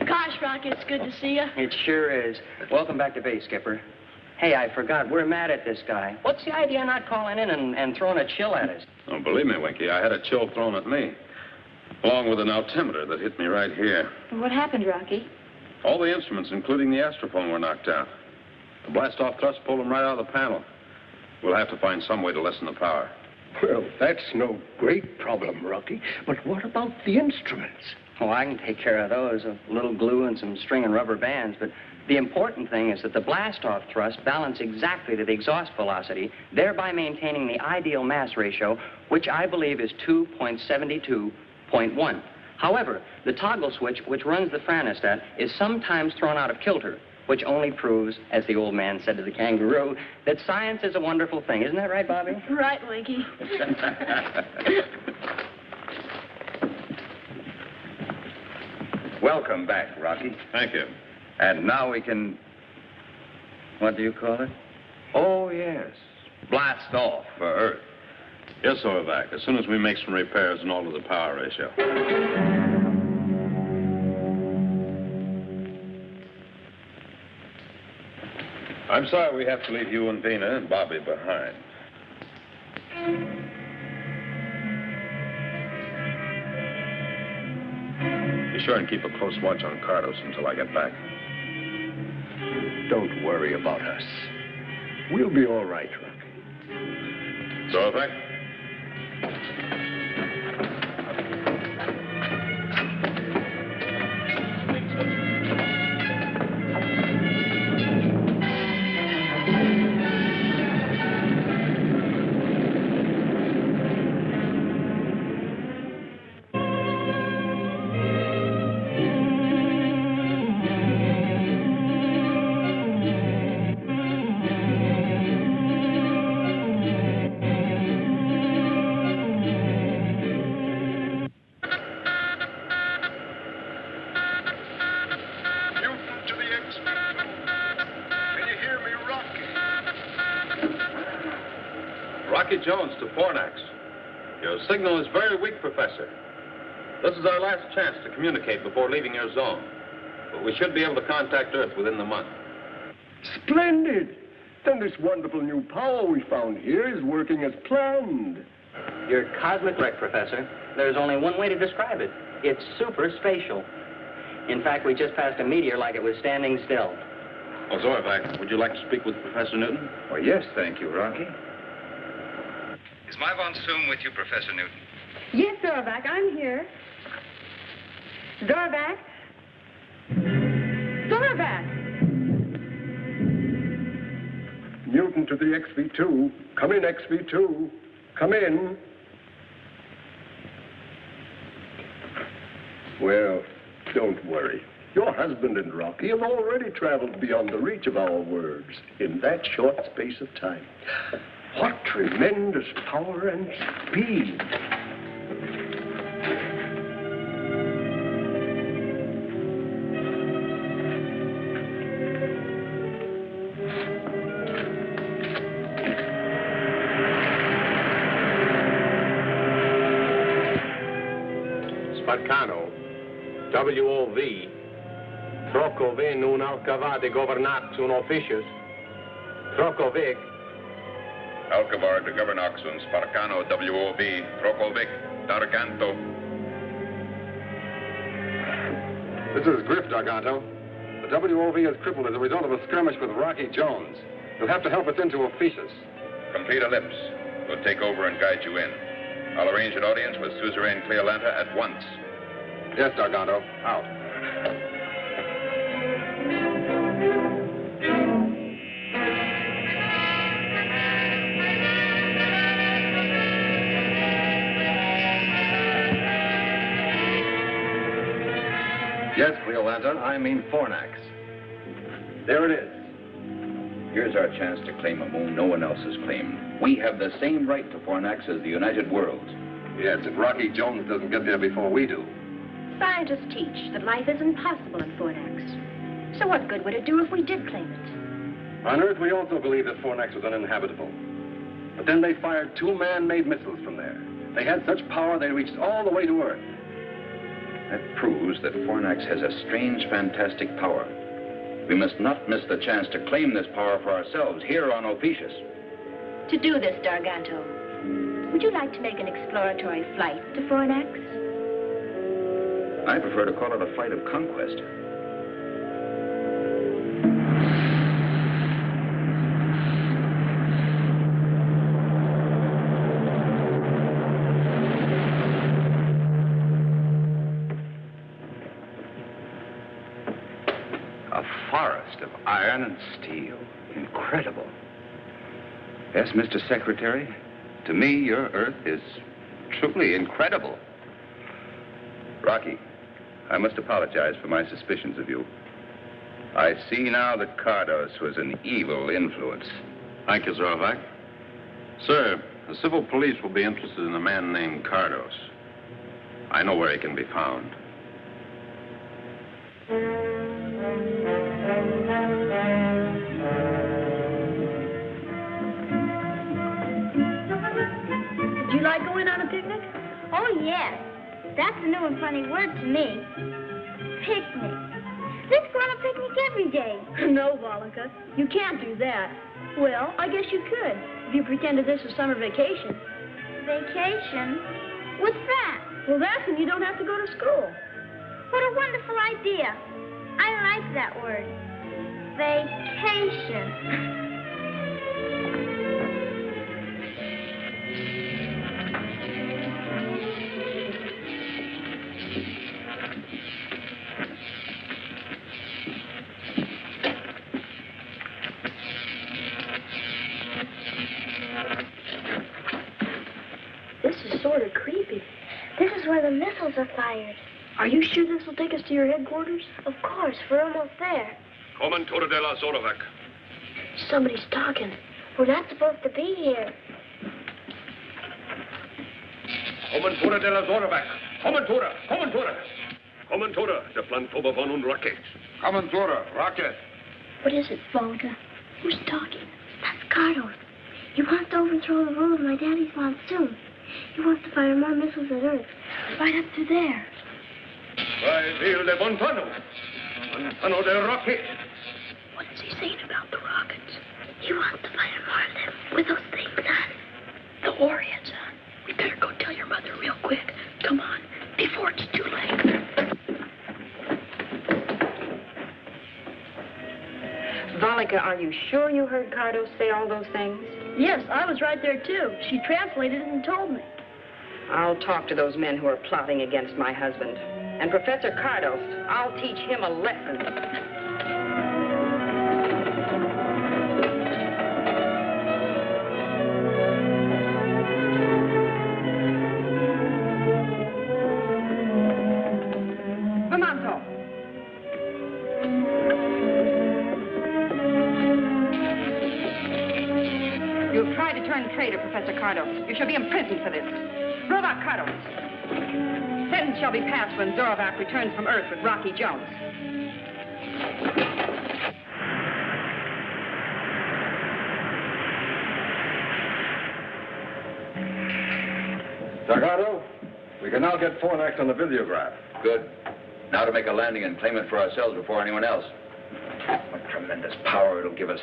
S3: Gosh, Rocky, it's good to see you.
S6: It sure is. Welcome back to base, Skipper. Hey, I forgot. We're mad at this guy. What's the idea of not calling in and throwing a chill at us?
S5: Oh, believe me, Winky, I had a chill thrown at me, along with an altimeter that hit me right here.
S1: What happened, Rocky?
S5: All the instruments, including the astrophone, were knocked out. The blast-off thrust pulled them right out of the panel. We'll have to find some way to lessen the power.
S2: Well, that's no great problem, Rocky. But what about the instruments?
S6: Oh, I can take care of those. A little glue and some string and rubber bands. But the important thing is that the blast-off thrust balance exactly to the exhaust velocity, thereby maintaining the ideal mass ratio, which I believe is 2.72.1. However, the toggle switch, which runs the franostat, is sometimes thrown out of kilter, which only proves, as the old man said to the kangaroo, that science is a wonderful thing. Isn't that right, Bobby?
S3: Right, Winky.
S8: Welcome back, Rocky.
S5: Thank you.
S8: And now we can... What do you call it? Oh, yes. Blast off for Earth.
S5: Yes, Orvac, as soon as we make some repairs and alter the power ratio. I'm sorry we have to leave you and Vina and Bobby behind. Be sure and keep a close watch on Cardos until I get back.
S2: Don't worry about us. We'll be all right, Rocky.
S5: Orvac? Jones to Fornax. Your signal is very weak, Professor. This is our last chance to communicate before leaving your zone. But we should be able to contact Earth within the month.
S2: Splendid! Then this wonderful new power we found here is working as planned.
S6: You're cosmic, Professor. There's only one way to describe it. It's super spatial. In fact, we just passed a meteor like it was standing still.
S5: Oh, Zorvac, would you like to speak with Professor Newton?
S8: Oh, yes, thank you, Rocky.
S12: Is my von Soom with you, Professor Newton?
S1: Yes, Zorvac, I'm here. Zorvac? Zorvac!
S2: Newton to the XV2. Come in, XV2. Come in. Well, don't worry. Your husband and Rocky have already traveled beyond the reach of our words in that short space of time. What tremendous power and speed.
S4: Sparcano, WOV, Trocove nun alcava de governax un officius, Trocovic.
S5: Alcavar de governax un Sparcano, WOV, Trocovic, Darganto.
S4: This is Griff, Darganto. The WOV is crippled as a result of a skirmish with Rocky Jones. You'll have to help us into Officius.
S5: Complete ellipse. We'll take over and guide you in. I'll arrange an audience with Suzerain Cleolanta at once.
S4: Yes, Darganto. Out.
S9: Yes, Cleolanta, I mean Fornax.
S4: There it is.
S13: Here's our chance to claim a moon no one else has claimed. We have the same right to Fornax as the United Worlds.
S4: Yes, if Rocky Jones doesn't get there before we do.
S14: Scientists teach that life is impossible in Fornax. So what good would it do if we did claim it?
S4: On Earth, we also believe that Fornax was uninhabitable. But then they fired 2 man-made missiles from there. They had such power they reached all the way to Earth.
S13: That proves that Fornax has a strange, fantastic power. We must not miss the chance to claim this power for ourselves here on Opetius.
S14: To do this, Darganto, would you like to make an exploratory flight to Fornax?
S13: I prefer to call it a flight of conquest. A forest of iron and steel. Incredible. Yes, Mr. Secretary, to me, your Earth is truly incredible. Rocky, I must apologize for my suspicions of you. I see now that Cardos was an evil influence.
S5: Thank you, Zorovac. Sir, the civil police will be interested in a man named Cardos. I know where he can be found.
S3: Would you like going on a picnic?
S11: Oh, yes. That's a new and funny word to me. Picnic. Let's go on a picnic every day.
S3: No, Volika, you can't do that. Well, I guess you could, if you pretended this was summer vacation.
S11: Vacation? What's that?
S3: Well, that's when you don't have to go to school.
S11: What a wonderful idea. I like that word. Vacation.
S3: This is sort of creepy.
S11: This is where the missiles are fired.
S3: Are you sure this will take us to your headquarters?
S11: Of course, we're almost there.
S5: Comantura de la Zorovac.
S3: Somebody's talking.
S11: We're not supposed to be here.
S5: Comantura de la Zorovac. Comantura, Comantura. Comantura, de plantoba von un rocket.
S4: Comantura, rocket.
S3: What is it, Volga? Who's talking?
S11: That's Cardos. He wants to overthrow the rule of my daddy's monsoon. He wants to fire more missiles at Earth. Right up to there.
S5: By Ville de Montano. Montano de rocket.
S3: What is he saying about the rockets?
S11: He wants to fire more of them with those things on.
S3: The warheads on. We better go tell your mother real quick. Come on, before it's too late.
S14: Volika, are you sure you heard Cardos say all those things?
S3: Yes, I was right there, too. She translated it and told me.
S14: I'll talk to those men who are plotting against my husband. And Professor Cardos, I'll teach him a lesson. You've tried to turn traitor, Professor Cardos. You shall be imprisoned for this. Zorovac Cardos. Sentence shall be passed when Zorovac returns from Earth with Rocky Jones.
S4: Darganto,
S9: We can now get Fornax on the videograph.
S13: Good. Now to make a landing and claim it for ourselves before anyone else. What tremendous power it'll give us.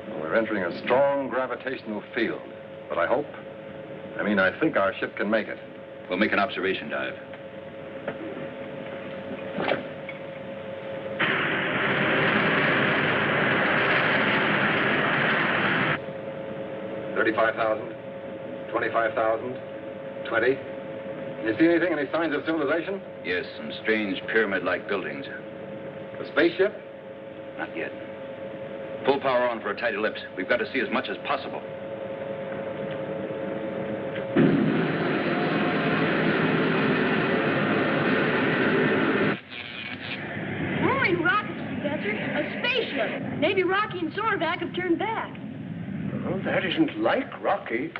S9: Well, we're entering a strong gravitational field. But I think our ship can make it.
S13: We'll make an observation dive.
S9: $35,000, $25,000, $20,000. You see anything, any signs of civilization?
S13: Yes, some strange pyramid-like buildings.
S9: A spaceship?
S13: Not yet. Full power on for a tight ellipse. We've got to see as much as possible.
S3: Roaring rockets, Professor. A spaceship. Maybe Rocky and Zorvac have turned back.
S2: Oh, that isn't like Rocky.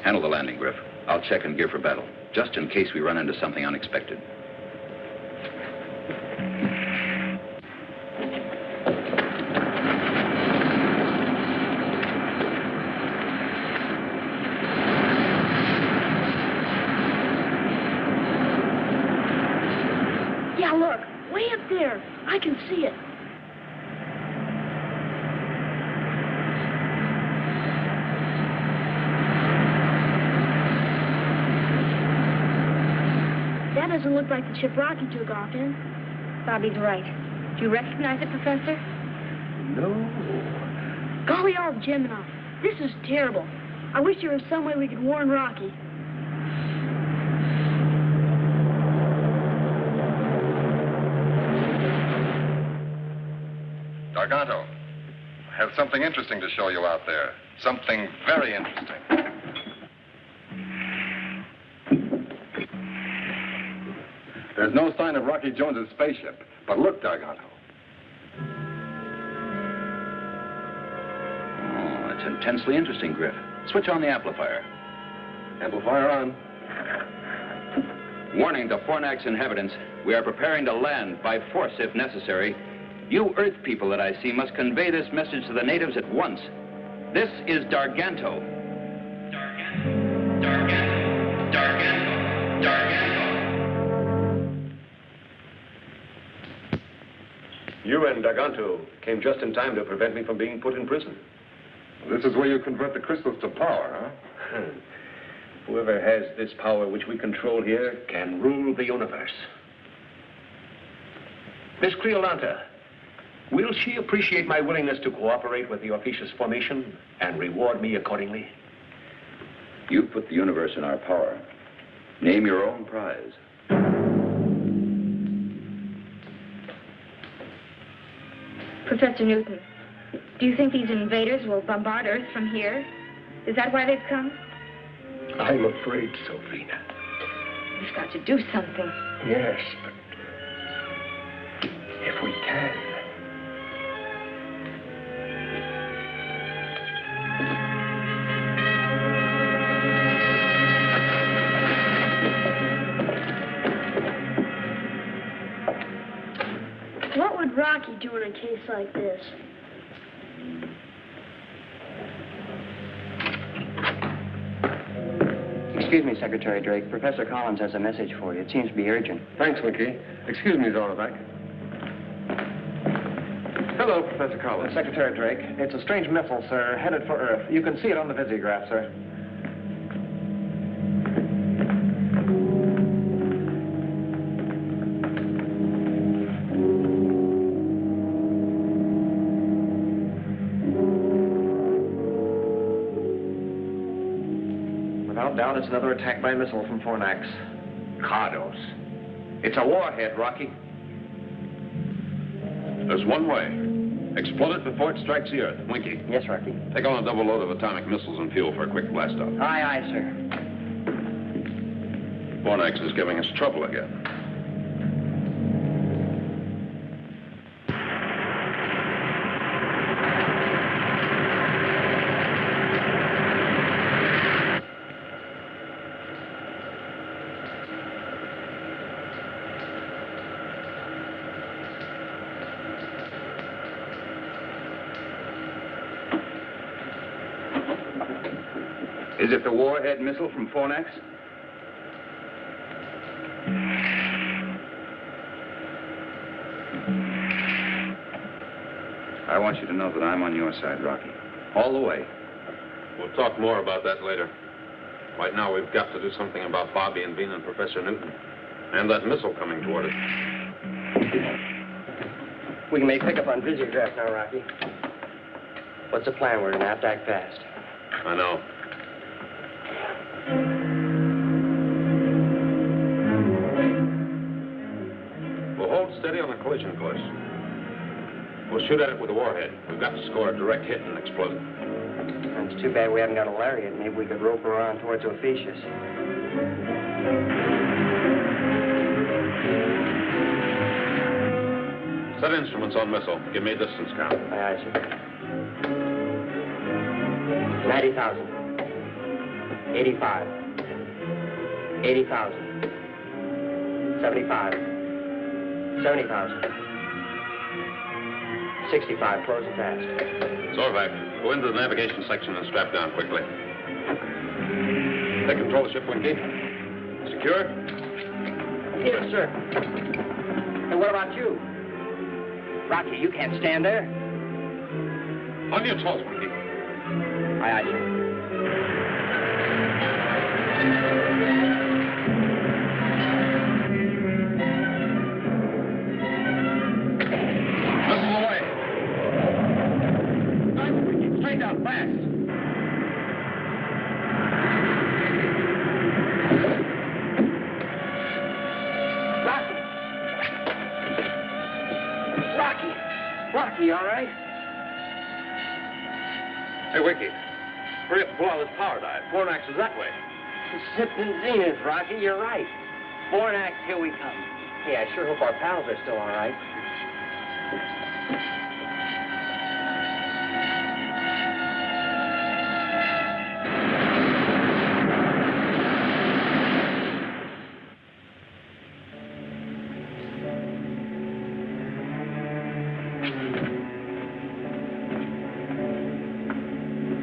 S13: Handle the landing, Griff. I'll check and gear for battle, just in case we run into something unexpected.
S3: Yeah, look. Way up there. I can see it. That doesn't look like the ship Rocky took off in.
S1: Bobby's right. Do you recognize it, Professor?
S2: No.
S3: Golly all Gemini. This is terrible. I wish there was some way we could warn Rocky.
S9: Garganto, I have something interesting to show you out there. Something very interesting. There's no sign of Rocky Jones's spaceship. But look, Garganto.
S13: Oh, that's intensely interesting, Griff. Switch on the amplifier.
S9: Amplifier on.
S13: Warning to Fornax inhabitants, we are preparing to land by force if necessary. You Earth people that I see must convey this message to the natives at once. This is Darganto. Darganto.
S4: You and Darganto came just in time to prevent me from being put in prison.
S9: This is where you convert the crystals to power, huh?
S4: Whoever has this power which we control here can rule the universe. Miss Creolanta, will she appreciate my willingness to cooperate with the officious formation and reward me accordingly?
S13: You've put the universe in our power. Name your own prize.
S1: Professor Newton, do you think these invaders will bombard Earth from here? Is that why they've come?
S2: I'm afraid so, Vina.
S1: We've got to do something.
S2: Yes, but if we can.
S3: What would Rocky do in a case like this?
S6: Excuse me, Secretary Drake. Professor Collins has a message for you. It seems to be urgent.
S9: Thanks, McKee. Excuse me, Zorvac. Hello, Professor Collins.
S15: Secretary Drake, it's a strange missile, sir, headed for Earth. You can see it on the visiograph, sir. Without doubt, it's another attack by missile from Fornax.
S4: Cardos. It's a warhead, Rocky.
S5: There's one way. Explode it before it strikes the Earth. Winky.
S6: Yes, Rocky.
S5: Take on a double load of atomic missiles and fuel for a quick blast-off.
S6: Aye, aye, sir.
S5: Fornax is giving us trouble again.
S13: Is it the warhead missile from Fornax? I want you to know that I'm on your side, Rocky. All the way.
S5: We'll talk more about that later. Right now, we've got to do something about Bobby and Bean and Professor Newton. And that missile coming toward us.
S6: We can make pickup on visiograph now, Rocky. What's the plan? We're gonna have to act fast.
S5: I know. We'll hold steady on a collision course. We'll shoot at it with a warhead. We've got to score a direct hit and explode.
S6: It's too bad we haven't got a lariat. Maybe we could rope her on towards Ophiuchus.
S5: Set instruments on missile. Give me a distance count.
S6: Aye, sir. 90,000. 85. 80,000. 75. 70,000. 65. Close and fast.
S5: Zorvac, go into the navigation section and strap down quickly. Take control of the ship, Winky. Secure?
S6: Yes, sir. And what about you? Rocky, you can't stand there.
S5: On your toes, Winky.
S6: Aye, aye, sir.
S5: Missile away. Nice, Winky. Straight down, fast.
S6: Rocky, all right?
S5: Hey, Winky. Hurry up and pull out this power dive. Fornax is that way.
S6: Zipped in zenith, Rocky. You're right. Fornax, here we come. Hey, I sure hope our pals are still all right.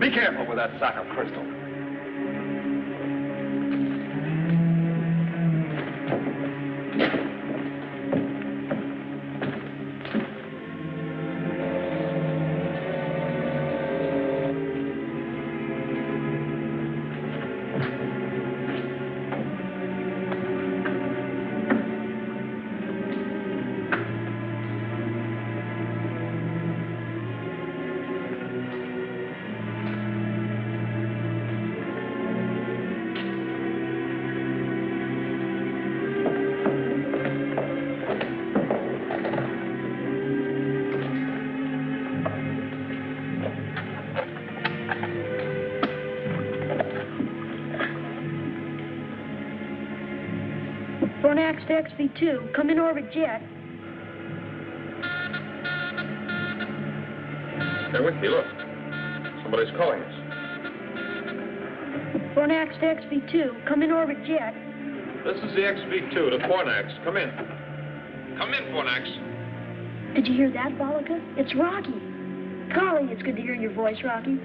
S9: Be careful with that sack of crystal.
S3: Fornax to XV2. Come in orbit jet.
S5: Hey, Winky, look. Somebody's calling us.
S3: Fornax to XV2. Come in orbit jet.
S5: This is the XV2 to Fornax. Come in. Come in, Fornax.
S3: Did you hear that, Bollica? It's Rocky. Golly, it's good to hear your voice, Rocky.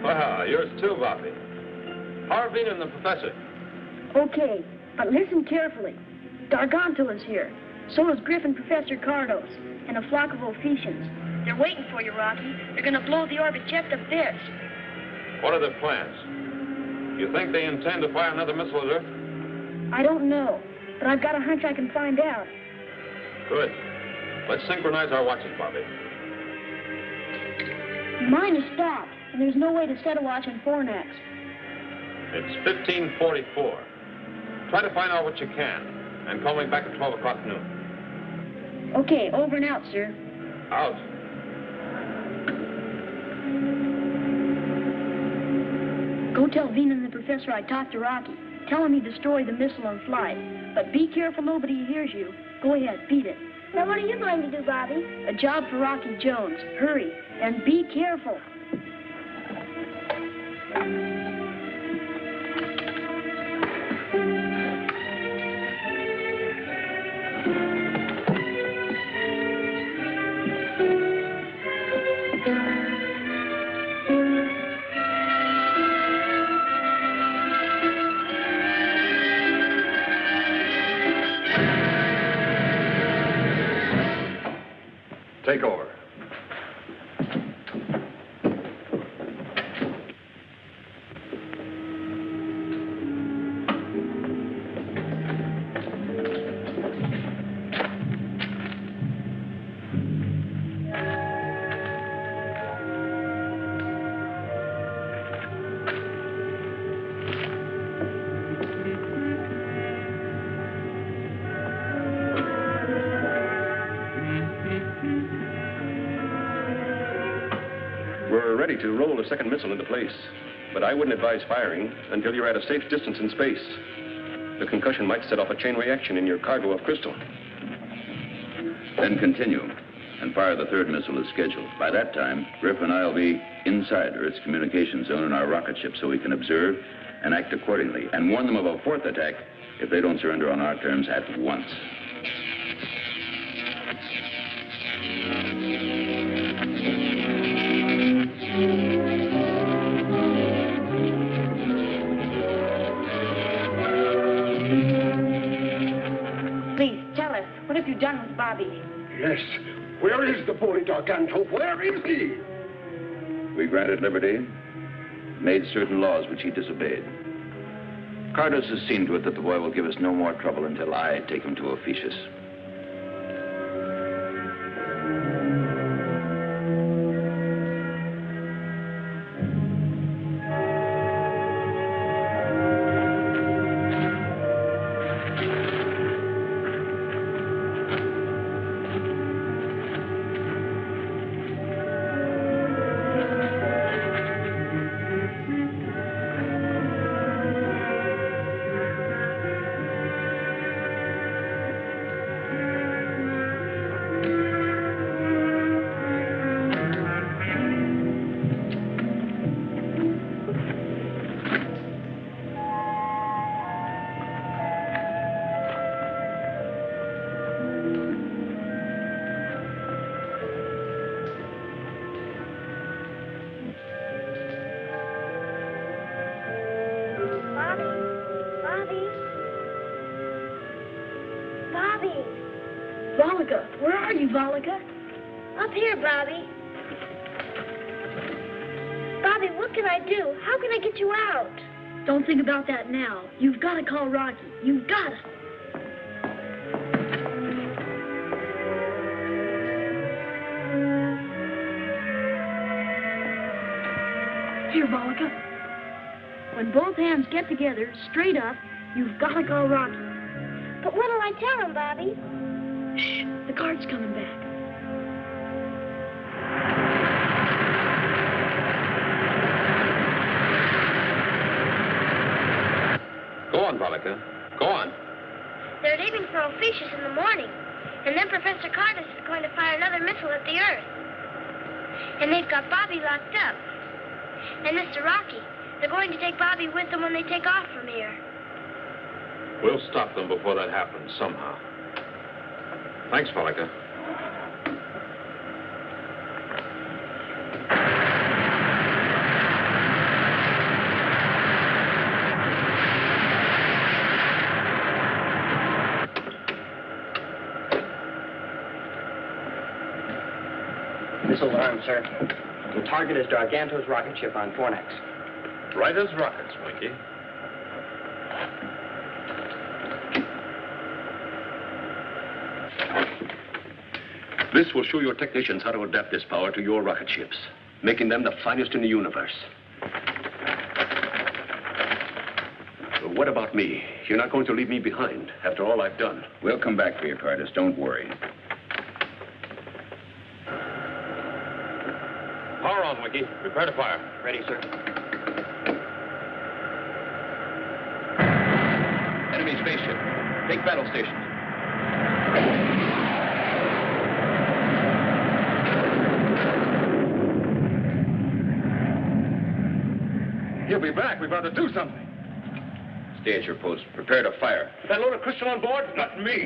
S5: Ah, yours too, Bobby. Harvey and the professor.
S3: Okay, but listen carefully. Darganto is here. So is Griffin, Professor Cardos, and a flock of Ophiuchans. They're waiting for you, Rocky. They're gonna blow the orbit jet to bits.
S5: What are their plans? You think they intend to fire another missile at Earth?
S3: I don't know, but I've got a hunch I can find out.
S5: Good. Let's synchronize our watches, Bobby.
S3: Mine is stopped, and there's no way to set a watch in Fornax.
S5: It's 15:44. Try to find out what you can, and call me back at 12 o'clock noon.
S3: Okay, over and out, sir.
S5: Out.
S3: Go tell Veen and the professor I talked to Rocky. Tell him he destroyed the missile on flight. But be careful nobody hears you. Go ahead, beat it.
S11: Now what are you going to do, Bobby?
S3: A job for Rocky Jones. Hurry, and be careful.
S9: Take over.
S10: Ready to roll a second missile into place, but I wouldn't advise firing until you're at a safe distance in space. The concussion might set off a chain reaction in your cargo of crystal.
S13: Then continue and fire the third missile as scheduled. By that time, Griff and I will be inside Earth's communication zone in our rocket ship so we can observe and act accordingly and warn them of a fourth attack if they don't surrender on our terms at once.
S1: Please, tell us, what have you done with Bobby?
S2: Yes. Where is the boy, Garganto? Where is he?
S13: We granted liberty, made certain laws which he disobeyed. Cardos has seen to it that the boy will give us no more trouble until I take him to Ophiuchus.
S11: Volga? Up here, Bobby. Bobby, what can I do? How can I get you out?
S3: Don't think about that now. You've got to call Rocky. You've got to. Here, Volga. When both hands get together, straight up, you've got to call Rocky.
S11: But what'll I tell him, Bobby?
S3: Shh, the guard's coming back.
S5: Go on, Volga. Go on.
S11: They're leaving for Ophiuchus in the morning. And then Professor Cardos is going to fire another missile at the Earth. And they've got Bobby locked up. And Mr. Rocky, they're going to take Bobby with them when they take off from here.
S5: We'll stop them before that happens, somehow. Thanks, Volga.
S6: Missile armed, sir. The target is Garganto's rocket ship on Fornax.
S5: Right as rockets, Winky.
S10: This will show your technicians how to adapt this power to your rocket ships, making them the finest in the universe. But what about me? You're not going to leave me behind after all I've done.
S13: We'll come back for you, Cardos. Don't worry.
S5: Power on, Winky. Prepare to fire.
S6: Ready, sir.
S10: Enemy spaceship. Take battle stations.
S5: He'll be back. We've got to do something.
S10: Stay at your post. Prepare to fire.
S5: That load of crystal on board? Not me.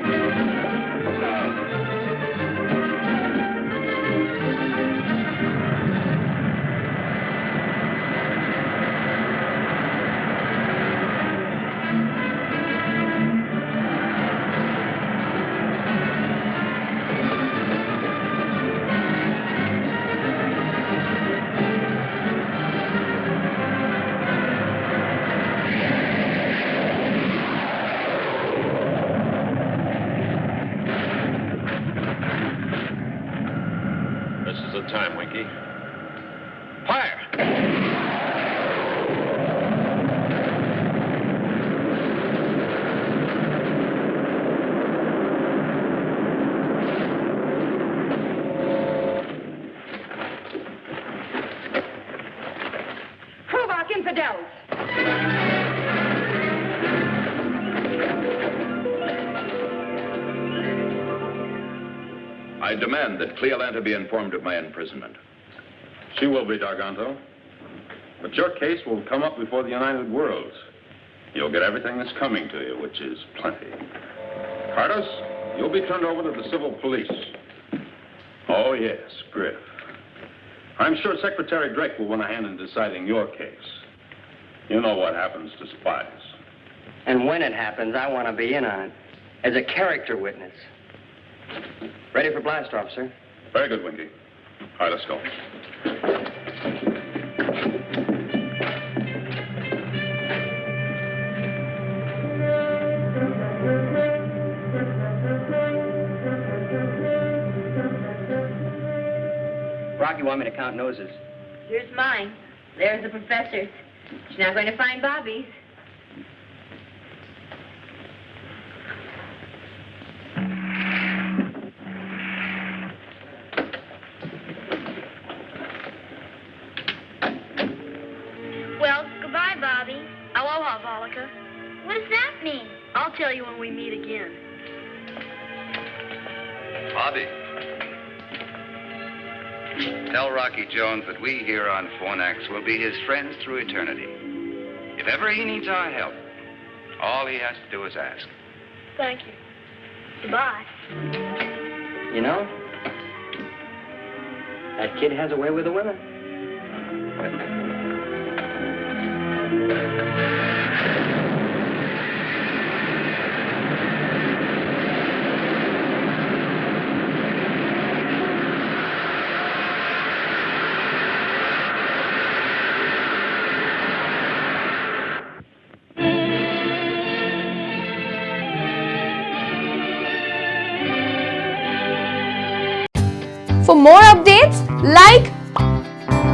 S5: time, Winky. Fire!
S14: Infidels!
S7: I demand that Cleolanta be informed of my imprisonment.
S5: She will be, Darganto. But your case will come up before the United Worlds. You'll get everything that's coming to you, which is plenty. Cardos, you'll be turned over to the civil police. Oh, yes, Griff. I'm sure Secretary Drake will want a hand in deciding your case. You know what happens to spies.
S6: And when it happens, I want to be in on it. As a character witness. Ready for blast off, sir?
S5: Very good, Winky. All right, let's go.
S6: Rocky, want me to count noses?
S1: Here's mine. There's the professor's. She's not going to find Bobby's.
S11: Well, goodbye, Bobby. Aloha, Volika. What does that mean?
S3: I'll tell you when we meet again.
S8: Bobby. Tell Rocky Jones that we here on Fornax will be his friends through eternity. If ever he needs our help, all he has to do is ask.
S3: Thank you. Goodbye.
S6: You know, that kid has a way with the women.
S16: For more updates, like,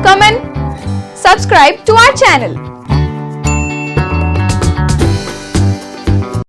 S16: comment, subscribe to our channel.